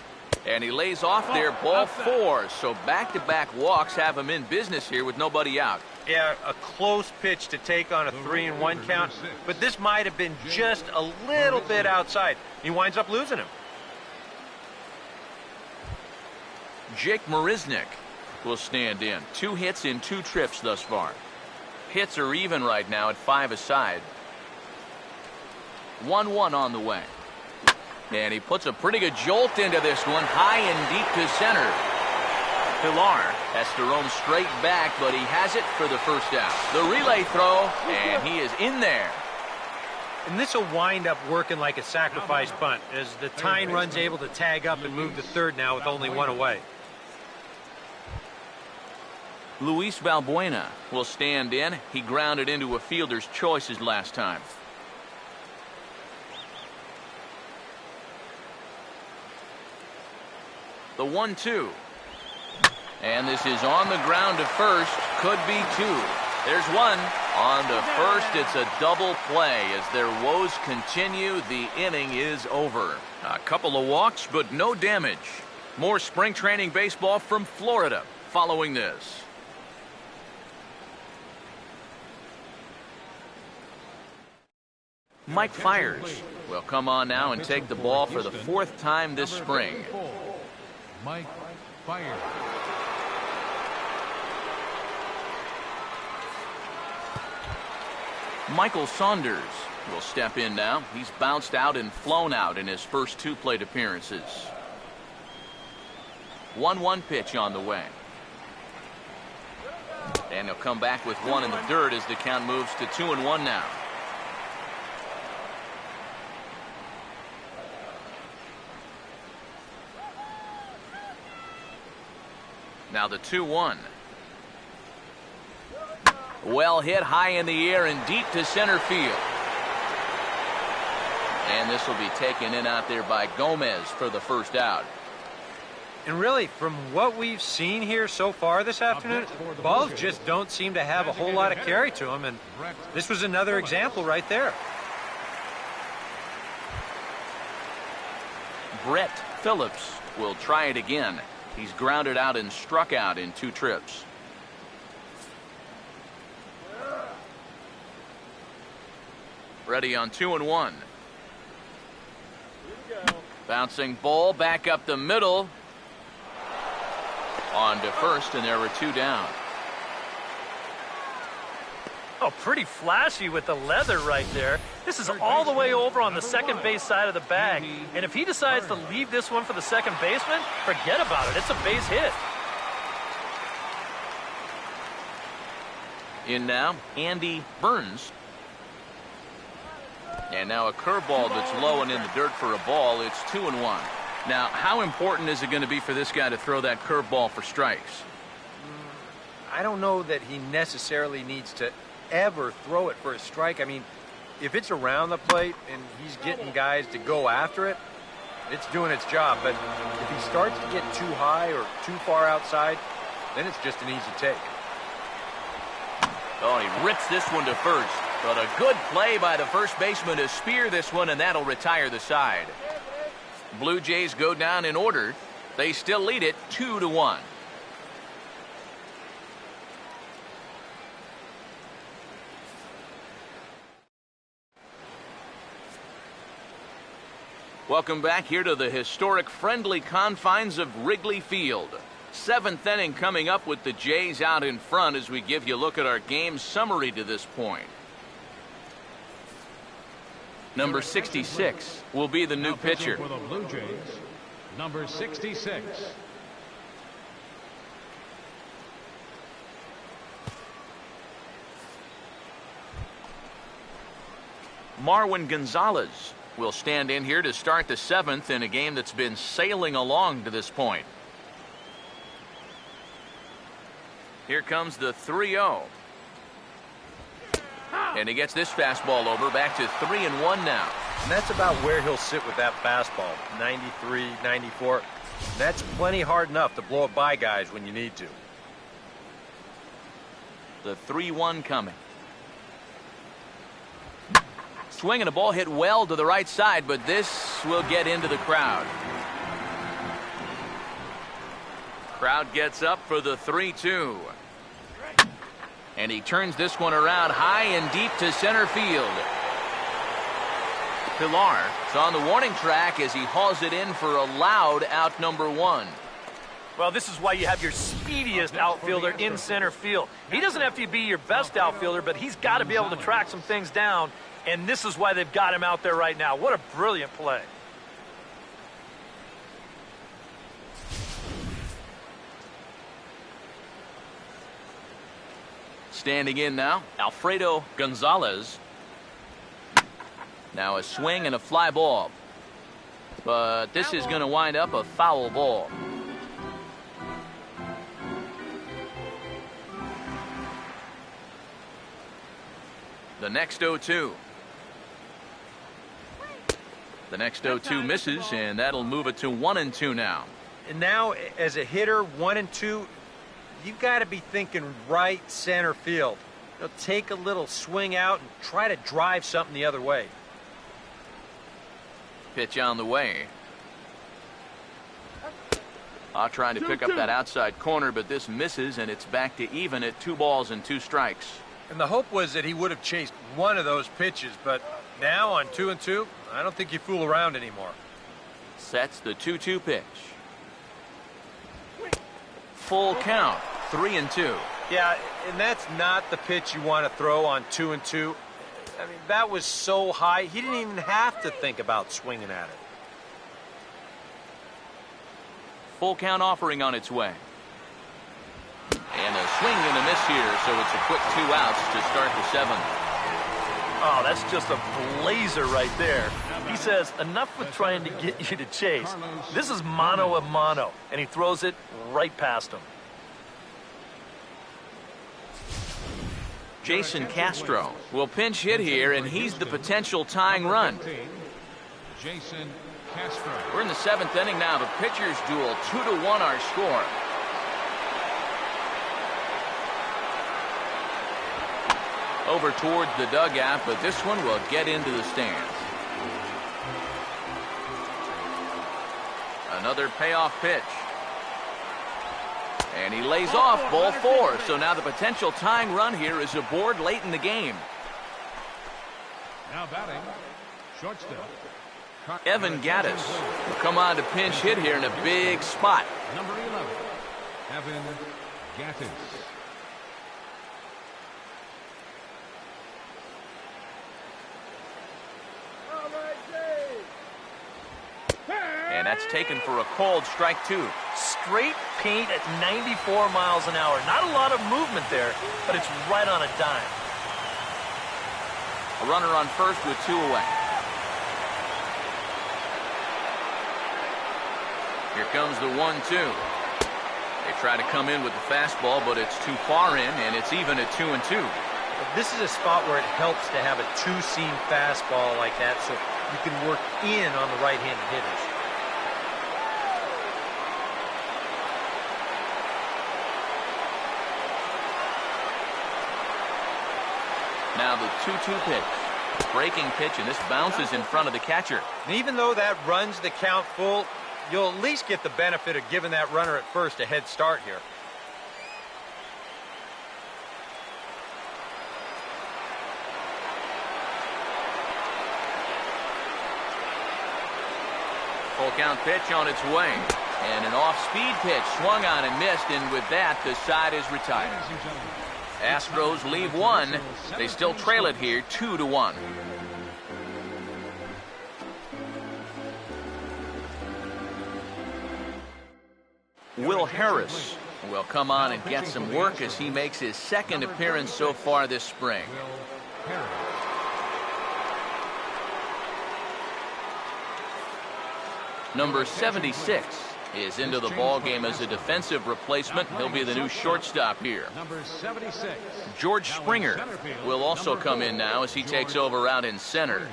And he lays off there, ball 4. So back-to-back walks have him in business here with nobody out. Yeah, a close pitch to take on a 3-1 count, but this might have been just a little bit outside. He winds up losing him. Jake Marisnick will stand in. 2 hits in 2 trips thus far. Hits are even right now at 5 aside. 1-1 on the way. And he puts a pretty good jolt into this one, high and deep to center. Pilar has to roam straight back, but he has it for the first out. The relay throw, and he is in there. And this will wind up working like a sacrifice bunt, as the tying run's able to tag up and move to third now with only 1 away. Luis Valbuena will stand in. He grounded into a fielder's choices last time. The 1-2. And this is on the ground to first. Could be 2. There's 1. On to first, it's a double play. As their woes continue, the inning is over. A couple of walks, but no damage. More spring training baseball from Florida following this. Mike Fiers will come on now and take the ball for the 4th time this spring. Mike Fiers. Michael Saunders will step in now. He's bounced out and flown out in his first 2 plate appearances. 1-1 pitch on the way. And he'll come back with 1 in the dirt as the count moves to 2-1 now. Now the 2-1. Well hit high in the air and deep to center field. And this will be taken in out there by Gomez for the first out. And really, from what we've seen here so far this afternoon, balls just don't seem to have a whole lot of carry to them, and this was another example right there. Brett Phillips will try it again. He's grounded out and struck out in 2 trips. Ready on 2-1. Bouncing ball back up the middle. On to first, and there were 2 down. Oh, pretty flashy with the leather right there. This is all the way over on the second base side of the bag. And if he decides to leave this one for the second baseman, forget about it. It's a base hit. In now, Andy Burns. And now a curveball that's low and in the dirt for a ball. It's 2-1. Now, how important is it going to be for this guy to throw that curveball for strikes? I don't know that he necessarily needs to ever throw it for a strike. I mean, if it's around the plate and he's getting guys to go after it, It's doing its job, but if he starts to get too high or too far outside, then it's just an easy take. Oh, he rips this one to first. But a good play by the first baseman to spear this one, and that'll retire the side. Blue Jays go down in order. They still lead it 2-1. Welcome back here to the historic friendly confines of Wrigley Field. Seventh inning coming up with the Jays out in front as we give you a look at our game summary to this point. Number 66 will be the new pitcher. For the Blue Jays, number 66. Marwin Gonzalez will stand in here to start the seventh in a game that's been sailing along to this point. Here comes the 3-0. And he gets this fastball over, back to 3-1 now. And that's about where he'll sit with that fastball, 93, 94. That's plenty hard enough to blow it by guys when you need to. The 3-1 coming. Swing and a ball hit well to the right side, but this will get into the crowd. Crowd gets up for the 3-2. And he turns this one around high and deep to center field. Pilar is on the warning track as he hauls it in for a loud out number one. Well, this is why you have your speediest outfielder in center field. He doesn't have to be your best outfielder, but he's got to be able to track some things down, and this is why they've got him out there right now. What a brilliant play. Standing in now, Alfredo Gonzalez. Now a swing and a fly ball. But this is going to wind up a foul ball. The next 0-2. The next 0-2 misses, and that'll move it to 1-2 now. And now, as a hitter, 1-2, you've got to be thinking right center field. You'll take a little swing out and try to drive something the other way. Pitch on the way. Trying to pick up that outside corner, but this misses, and it's back to even at 2 balls and 2 strikes. And the hope was that he would have chased one of those pitches, but now on 2-2, I don't think you fool around anymore. Sets the 2-2 pitch. Full count, 3-2. Yeah, and that's not the pitch you want to throw on 2-2. I mean, that was so high, he didn't even have to think about swinging at it. Full count offering on its way. And a swing and a miss here, so it's a quick 2 outs to start the 7th. Oh, that's just a blazer right there. He says, enough with trying to get you to chase. This is mano a mano, and he throws it right past him. Jason Castro will pinch hit here, and he's the potential tying run. Jason Castro. We're in the 7th inning now. The pitchers duel, 2-1 our score. Over towards the dugout, but this one will get into the stands. Another payoff pitch. And he lays off ball 4. So now the potential tying run here is aboard late in the game. Now batting, shortstop. Evan Gattis will come on to pinch hit here in a big spot. Number 11, Evan Gattis. And that's taken for a called strike 2. Straight paint at 94 miles an hour. Not a lot of movement there, but it's right on a dime. A runner on first with 2 away. Here comes the 1-2. They try to come in with the fastball, but it's too far in, and it's even at 2-2. This is a spot where it helps to have a 2-seam fastball like that so you can work in on the right-handed hitters. Now the 2-2 pitch. Breaking pitch, and this bounces in front of the catcher. And even though that runs the count full, you'll at least get the benefit of giving that runner at first a head start here. Full count pitch on its way. And an off-speed pitch swung on and missed, and with that, the side is retired. Astros leave one. They still trail it here 2-1. Will Harris will come on and get some work as he makes his second appearance so far this spring. Number 76 is into the ball game as a defensive replacement. He'll be the new shortstop here. Number 76. George Springer will also come in now as he takes over out in center.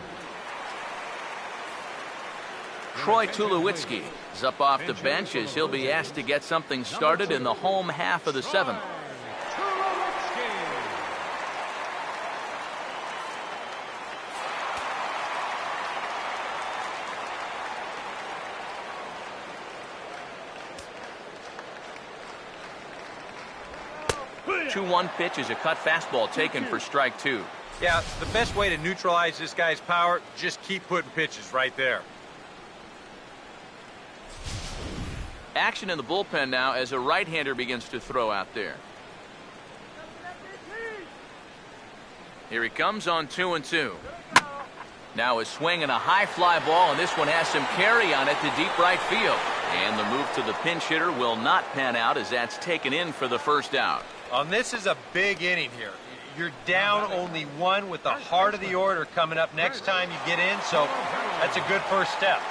Troy Tulowitzki is up off the bench as he'll be asked to get something started in the home half of the seventh. 2-1 pitch is a cut fastball taken for strike 2. Yeah, the best way to neutralize this guy's power, just keep putting pitches right there. Action in the bullpen now as a right-hander begins to throw out there. Here he comes on 2-2. Now a swing and a high fly ball, and this one has some carry on it to deep right field. And the move to the pinch hitter will not pan out as that's taken in for the first out. This is a big inning here. You're down only one with the heart of the order coming up next time you get in, so that's a good first step.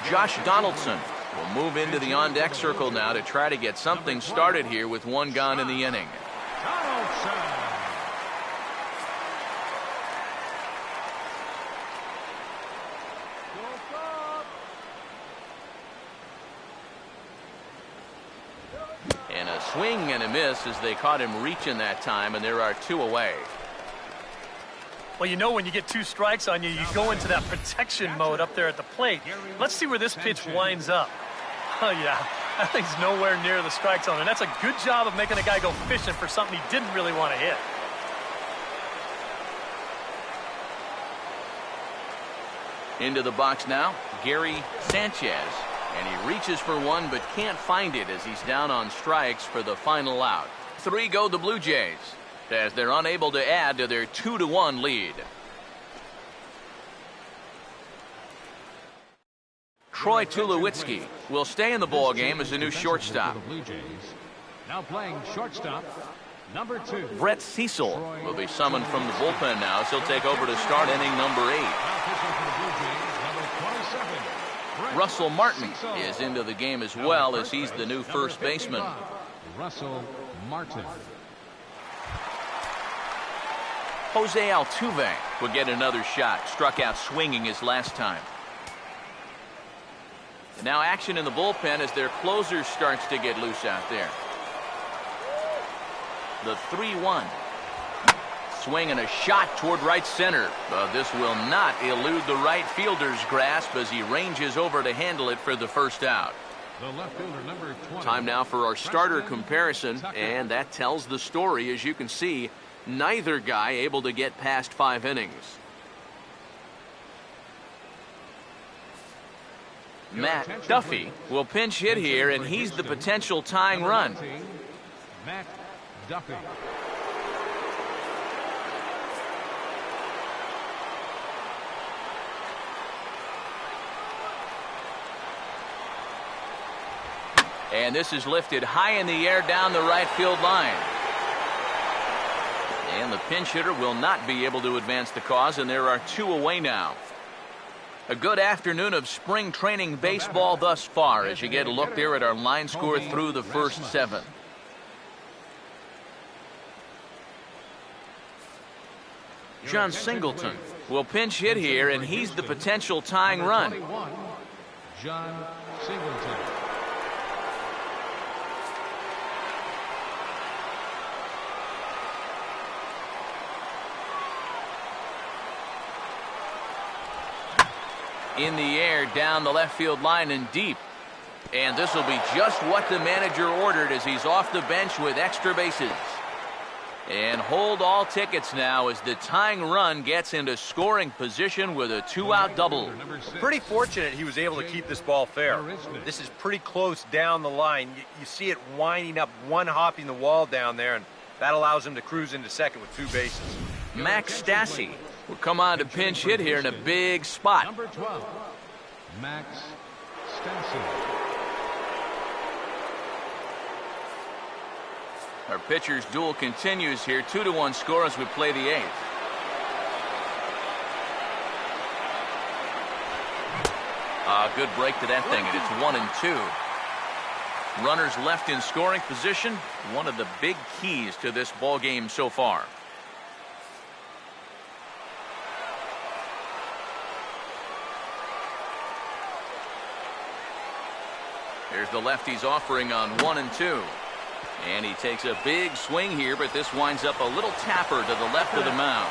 Josh Donaldson will move into the on-deck circle now to try to get something started here with one gone in the inning. And a swing and a miss as they caught him reaching that time, and there are 2 away. Well, you know when you get 2 strikes on you, you go into that protection mode up there at the plate. Let's see where this pitch winds up. Oh, yeah, that thing's nowhere near the strike zone, and that's a good job of making a guy go fishing for something he didn't really want to hit. Into the box now, Gary Sanchez. And he reaches for one but can't find it as he's down on strikes for the final out. 3 go the Blue Jays as they're unable to add to their 2-1 lead. Troy Tulowitzki will stay in the ball game as a new shortstop. The Blue Jays. Now playing shortstop, number 2. Brett Cecil will be summoned from the bullpen now, so he'll take over to start inning number 8. Now pitching for the Blue Jays, number 27. Russell Martin is into the game as well as he's the new first baseman. Russell Martin. Jose Altuve will get another shot. Struck out swinging his last time. And now action in the bullpen as their closer starts to get loose out there. The 3-1. Swing and a shot toward right center. But this will not elude the right fielder's grasp as he ranges over to handle it for the first out. The left fielder, number 20. Time now for our starter comparison, and that tells the story. As you can see, neither guy able to get past 5 innings. Matt Duffy will pinch hit here, and he's the potential tying run. Matt Duffy. And this is lifted high in the air down the right field line. And the pinch hitter will not be able to advance the cause, and there are 2 away now. A good afternoon of spring training baseball thus far as you get a look there at our line score through the first 7. John Singleton will pinch hit here, and he's the potential tying run. John Singleton. In the air, down the left field line and deep. And this will be just what the manager ordered as he's off the bench with extra bases. And hold all tickets now as the tying run gets into scoring position with a 2-out double. Pretty fortunate he was able to keep this ball fair. This is pretty close down the line. You see it winding up, one hopping the wall down there, and that allows him to cruise into second with 2 bases. Max Stassi will come on to pinch hit here in a big spot. Number 12, Max Stassi. Our pitcher's duel continues here. 2-1 score as we play the 8th. Good break to that thing, and it's 1-2. Runners left in scoring position. One of the big keys to this ball game so far. Here's the lefty's offering on 1-2. And he takes a big swing here, but this winds up a little tapper to the left of the mound.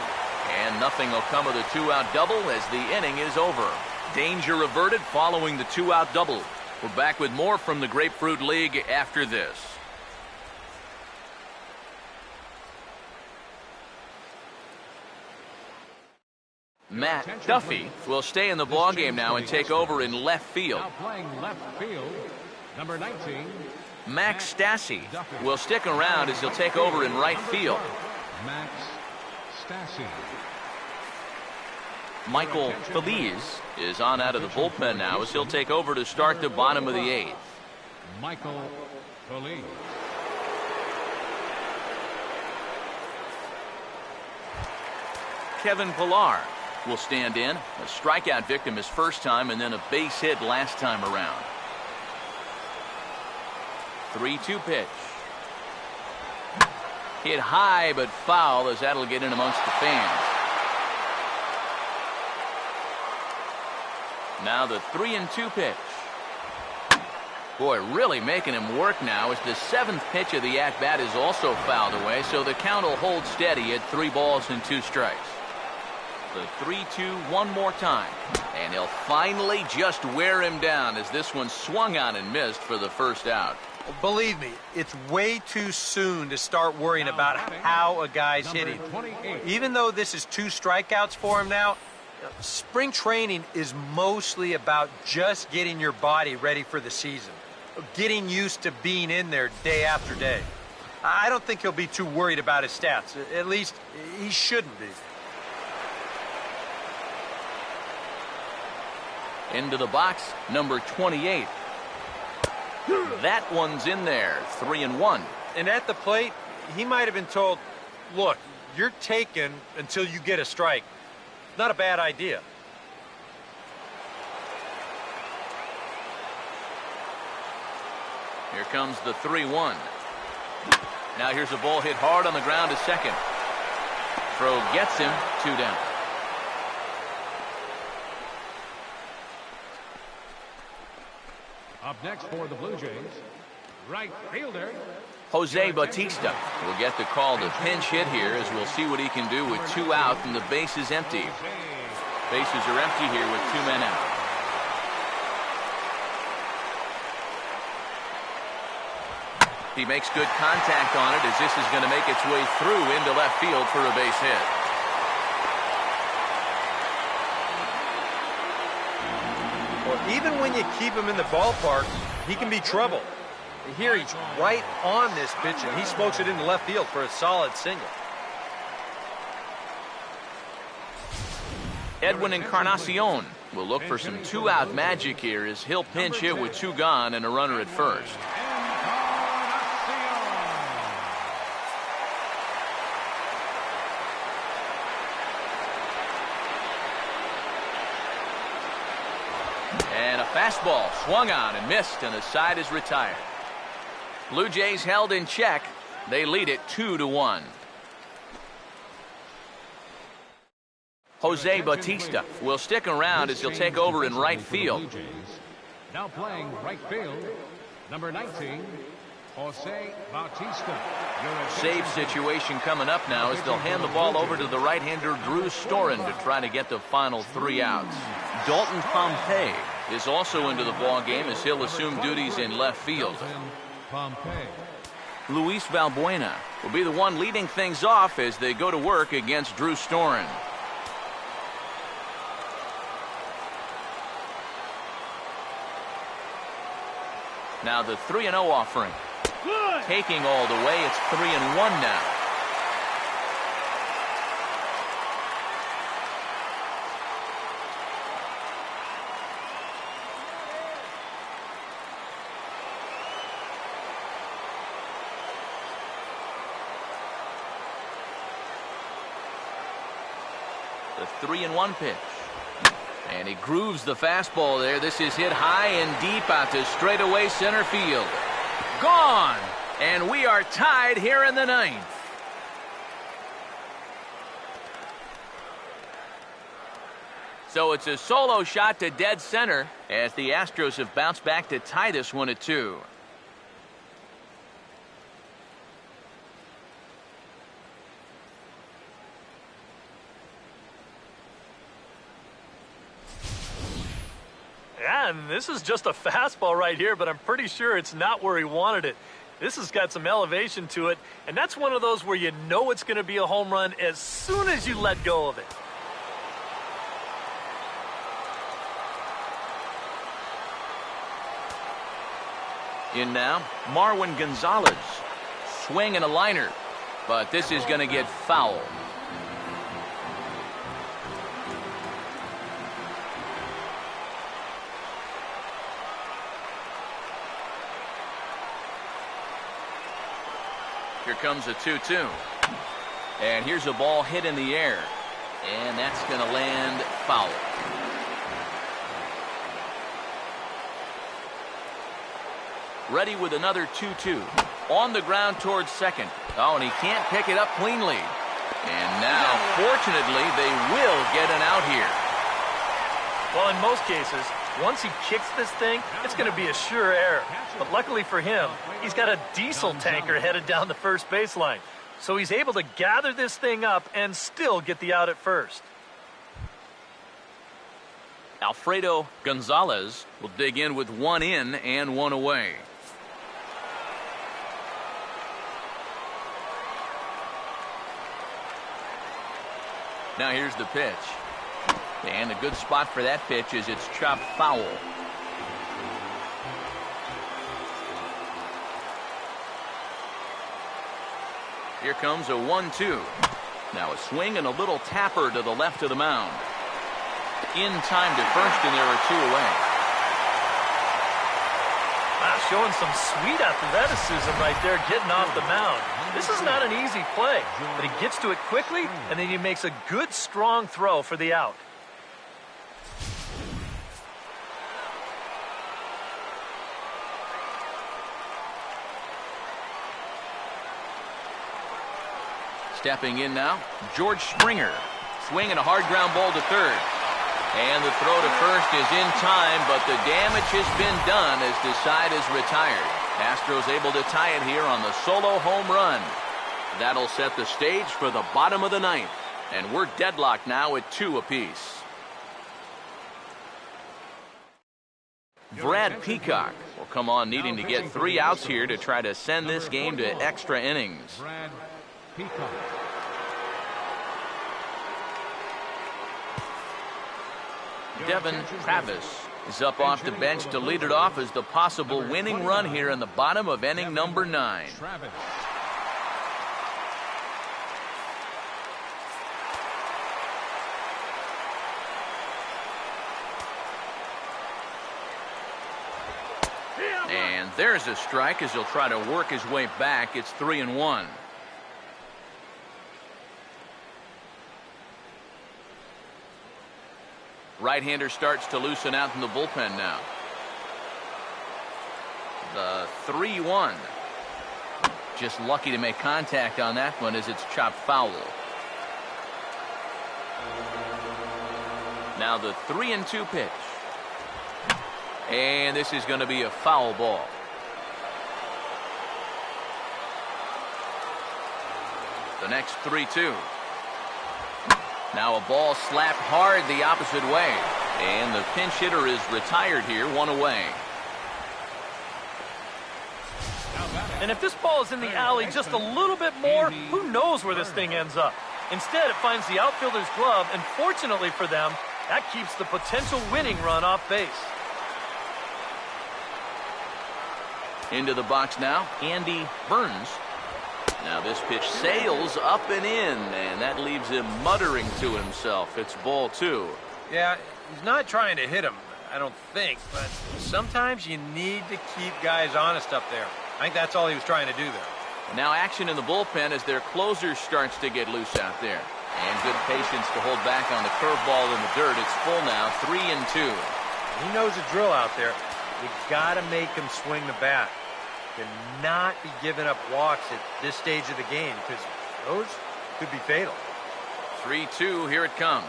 And nothing will come of the 2-out double as the inning is over. Danger averted following the 2-out double. We're back with more from the Grapefruit League after this. Matt Duffy will stay in the ballgame now and take over in left field. Now playing left field, number 19. Max Stassi will stick around as he'll take over in right field. Max Stassi. Michael Feliz is on out of the bullpen now as he'll take over to start the bottom of the 8th. Michael Feliz. Kevin Pillar will stand in. A strikeout victim his first time and then a base hit last time around. 3-2 pitch. Hit high but foul as that'll get in amongst the fans. Now the 3-2 pitch. Boy, really making him work now as the 7th pitch of the at-bat is also fouled away, so the count will hold steady at 3 balls and 2 strikes. The 3-2 one more time, and he'll finally just wear him down as this one swung on and missed for the first out. Believe me, it's way too soon to start worrying about how a guy's hitting. Even though this is 2 strikeouts for him now, spring training is mostly about just getting your body ready for the season, getting used to being in there day after day. I don't think he'll be too worried about his stats. At least he shouldn't be. Into the box, number 28. That one's in there, 3-1. And at the plate, he might have been told, look, you're taken until you get a strike. Not a bad idea. Here comes the 3-1. Now here's a ball hit hard on the ground to second. Throw gets him, 2 down. Up next for the Blue Jays, right fielder Jose Bautista will get the call to pinch hit here as we'll see what he can do with 2 out and the base is empty. Bases are empty here with 2 men out. He makes good contact on it as this is going to make its way through into left field for a base hit. Well, even when you keep him in the ballpark, he can be trouble. Here he's right on this pitch, and he smokes it into left field for a solid single. Edwin Encarnacion will look for some 2-out magic here as he'll pinch hit with 2 gone and a runner at first. And a fastball swung on and missed, and the side is retired. Blue Jays held in check. They lead it 2-1. Jose Bautista will stick around as he'll take over in right field. Now playing right field, number 19, Jose Bautista. Save situation coming up now as they'll hand the ball over to the right-hander Drew Storen to try to get the final 3 outs. Dalton Pompey is also into the ball game as he'll assume duties in left field. Luis Valbuena will be the one leading things off as they go to work against Drew Storen. Now the 3-0 offering. Taking all the way, it's 3-1 now. The 3-1 pitch. And he grooves the fastball there. This is hit high and deep out to straightaway center field. Gone! And we are tied here in the ninth. So it's a solo shot to dead center as the Astros have bounced back to tie this one at 2. Yeah, and this is just a fastball right here, but I'm pretty sure it's not where he wanted it. This has got some elevation to it, and that's one of those where you know it's going to be a home run as soon as you let go of it. In now, Marwin Gonzalez. Swing and a liner, but this is going to get foul. Here comes a 2-2. And here's a ball hit in the air. And that's going to land foul. Ready with another 2-2. On the ground towards second. Oh, and he can't pick it up cleanly. And now, fortunately, they will get an out here. Well, in most cases, once he kicks this thing, it's going to be a sure error. But luckily for him, he's got a diesel tanker headed down the first baseline. So he's able to gather this thing up and still get the out at first. Alfredo Gonzalez will dig in with 1 in and 1 away. Now here's the pitch. And a good spot for that pitch is it's chopped foul. Here comes a 1-2. Now a swing and a little tapper to the left of the mound. In time to first, and there are 2 away. Wow, showing some sweet athleticism right there getting off the mound. This is not an easy play, but he gets to it quickly, and then he makes a good, strong throw for the out. Stepping in now, George Springer. Swing and a hard ground ball to third. And the throw to first is in time, but the damage has been done as the side is retired. Astros able to tie it here on the solo home run. That'll set the stage for the bottom of the ninth. And we're deadlocked now at 2 apiece. Brad Peacock will come on needing to get 3 outs here to try to send this game to extra innings. Brad Peacock. Devin Travis is up off the bench to lead it off as the possible winning run here in the bottom of inning number 9. Travis. And there's a strike as he'll try to work his way back. It's 3-1. Right-hander starts to loosen out in the bullpen now. The 3-1. Just lucky to make contact on that one as it's chopped foul. Now the 3-2 pitch. And this is going to be a foul ball. The next 3-2. Now a ball slapped hard the opposite way. And the pinch hitter is retired here, one away. And if this ball is in the alley just a little bit more, who knows where this thing ends up. Instead, it finds the outfielder's glove, and fortunately for them, that keeps the potential winning run off base. Into the box now, Andy Burns. Now this pitch sails up and in, and that leaves him muttering to himself. It's ball 2. Yeah, he's not trying to hit him, I don't think, but sometimes you need to keep guys honest up there. I think that's all he was trying to do there. Now action in the bullpen as their closer starts to get loose out there. And good patience to hold back on the curveball in the dirt. It's full now, 3-2. He knows the drill out there. You got to make him swing the bat. Cannot be giving up walks at this stage of the game because those could be fatal. 3-2, here it comes.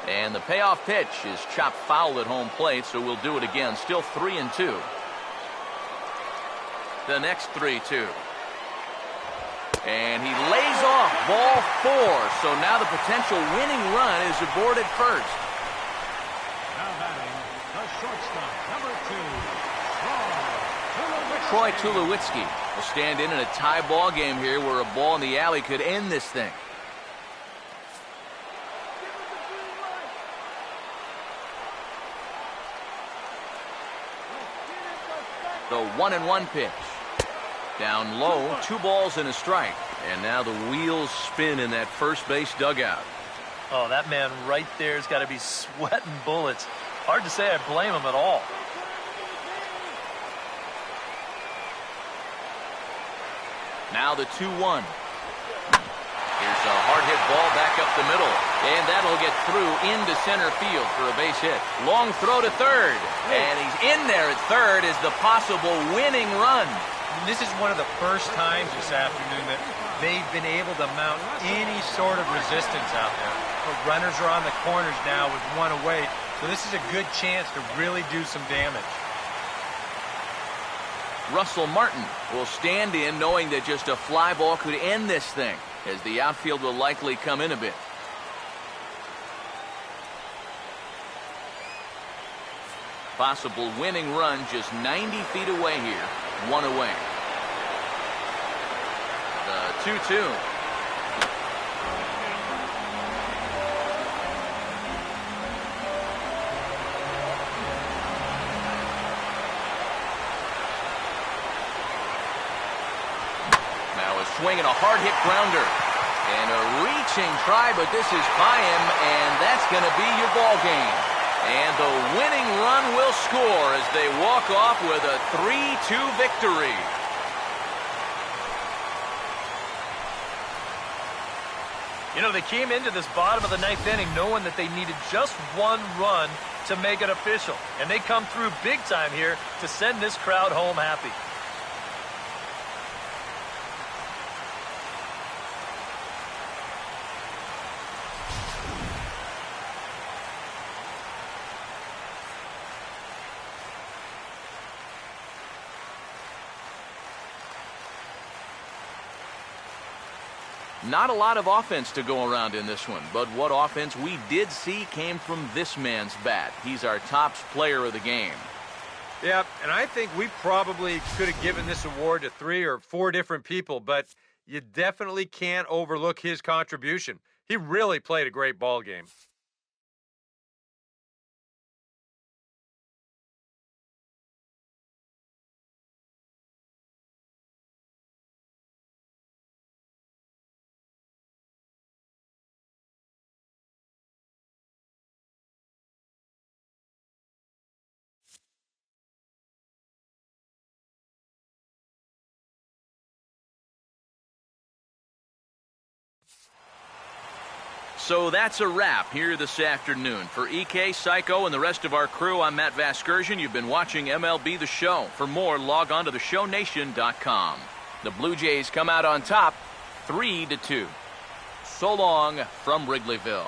And the payoff pitch is chopped foul at home plate, so we'll do it again. Still 3-2. The next 3-2. And he lays off ball 4. So now the potential winning run is aboard at first. Now batting, the shortstop, number 2, Troy Tulowitzki will stand in a tie ball game here where a ball in the alley could end this thing. The 1-1 pitch. Down low, 2 balls and a strike. And now the wheels spin in that first base dugout. Oh, that man right there's got to be sweating bullets. Hard to say I blame him at all. Now the 2-1. Here's a hard hit ball back up the middle. And that'll get through into center field for a base hit. Long throw to third. And he's in there at third as the possible winning run. This is one of the first times this afternoon that they've been able to mount any sort of resistance out there. The runners are on the corners now with 1 away, so this is a good chance to really do some damage. Russell Martin will stand in knowing that just a fly ball could end this thing, as the outfield will likely come in a bit. Possible winning run just 90 feet away here, 1 away. The 2-2. Now a swing and a hard hit grounder. And a reaching try, but this is by him, and that's going to be your ball game. And the winning run will score as they walk off with a 3-2 victory. You know, they came into this bottom of the 9th inning knowing that they needed just 1 run to make it official. And they come through big time here to send this crowd home happy. Not a lot of offense to go around in this one, but what offense we did see came from this man's bat. He's our top player of the game. Yeah, and I think we probably could have given this award to 3 or 4 different people, but you definitely can't overlook his contribution. He really played a great ball game. So that's a wrap here this afternoon. For EK, Psycho, and the rest of our crew, I'm Matt Vasgersian. You've been watching MLB The Show. For more, log on to theshownation.com. The Blue Jays come out on top, 3-2. So long from Wrigleyville.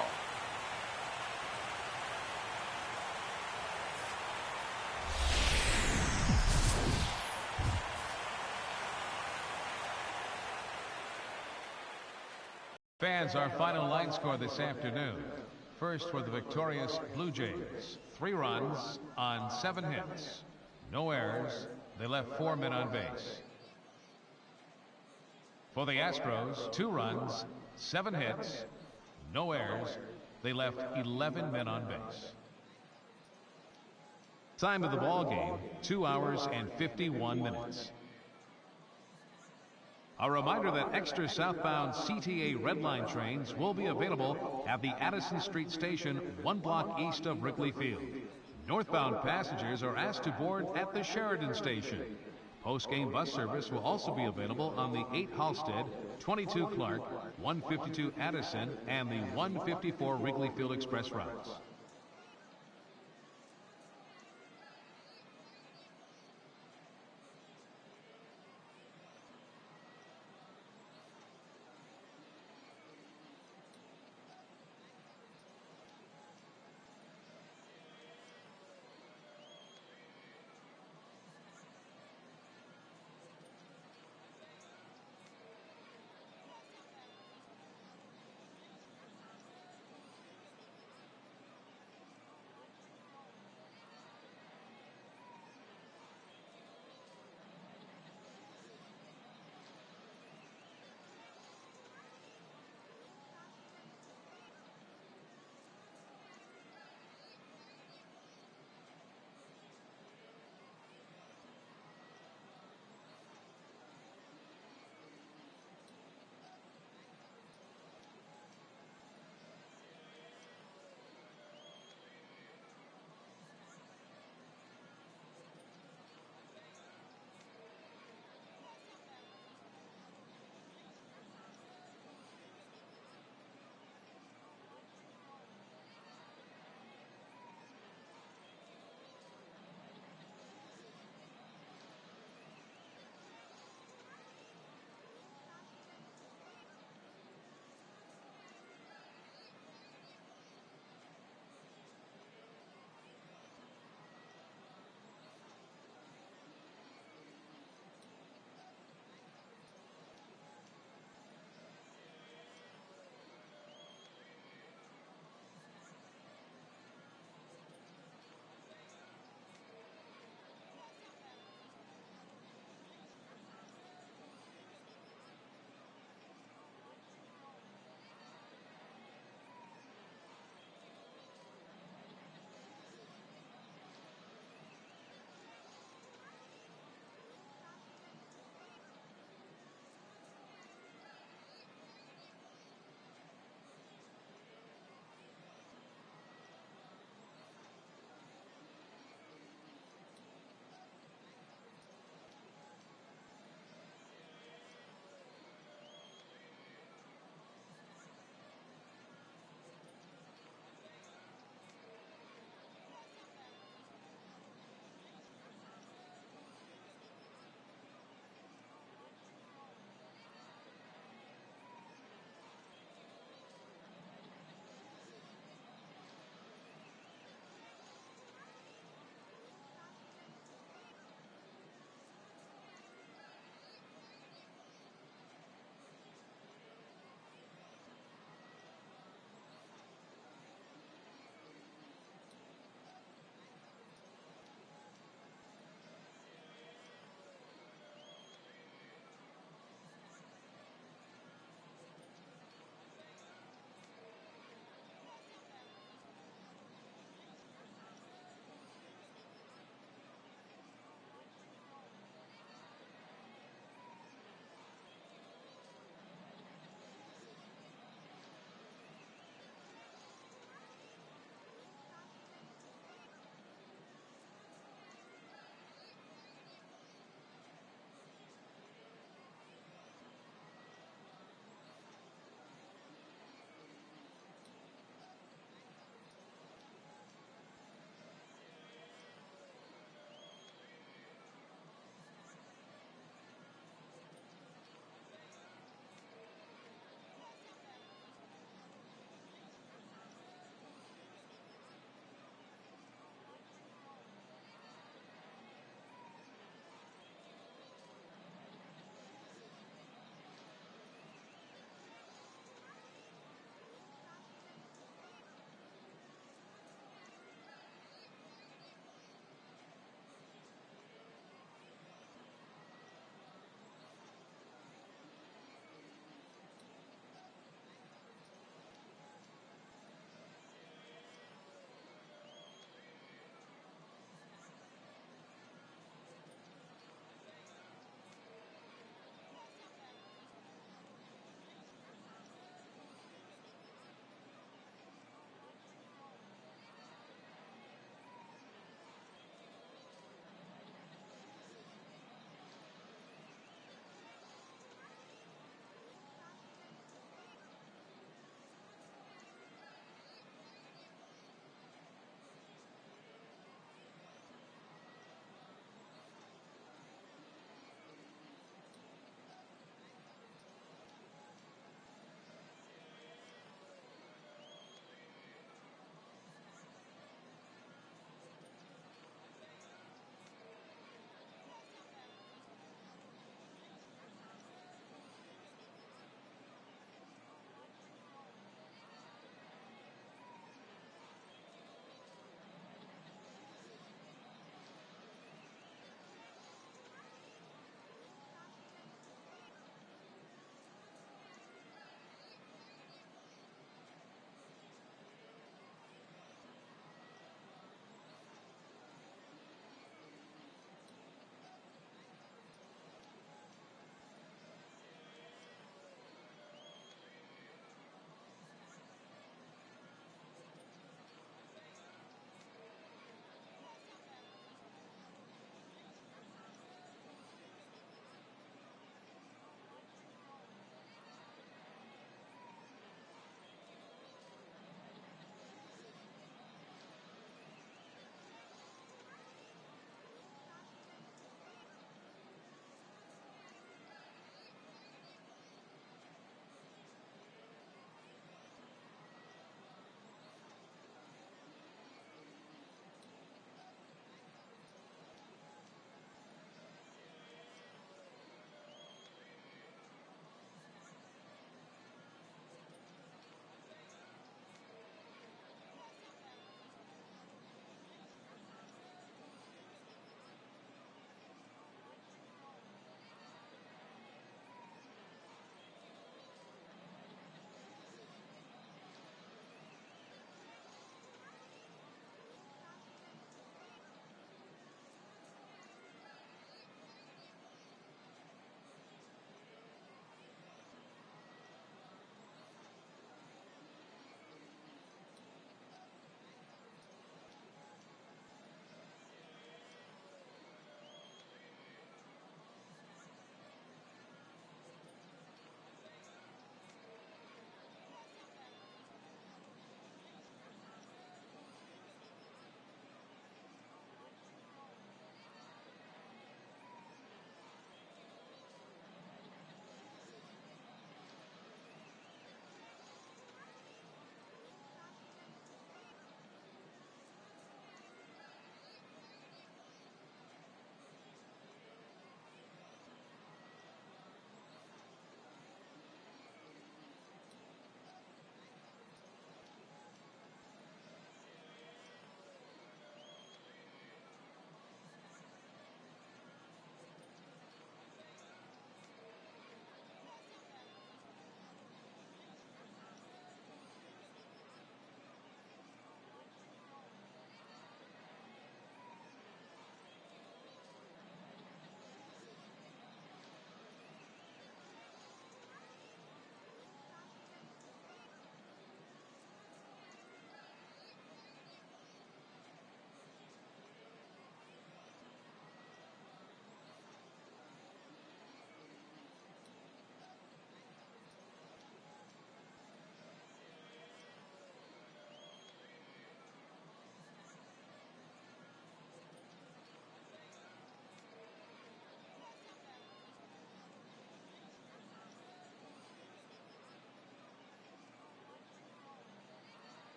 Fans, our final line score this afternoon. First for the victorious Blue Jays. 3 runs on 7 hits. No errors. They left 4 men on base. For the Astros, 2 runs, 7 hits, no errors. They left 11 men on base. Time of the ball game, 2 hours and 51 minutes. A reminder that extra southbound CTA Red Line trains will be available at the Addison Street Station 1 block east of Wrigley Field. Northbound passengers are asked to board at the Sheridan Station. Post-game bus service will also be available on the 8 Halstead, 22 Clark, 152 Addison, and the 154 Wrigley Field Express routes.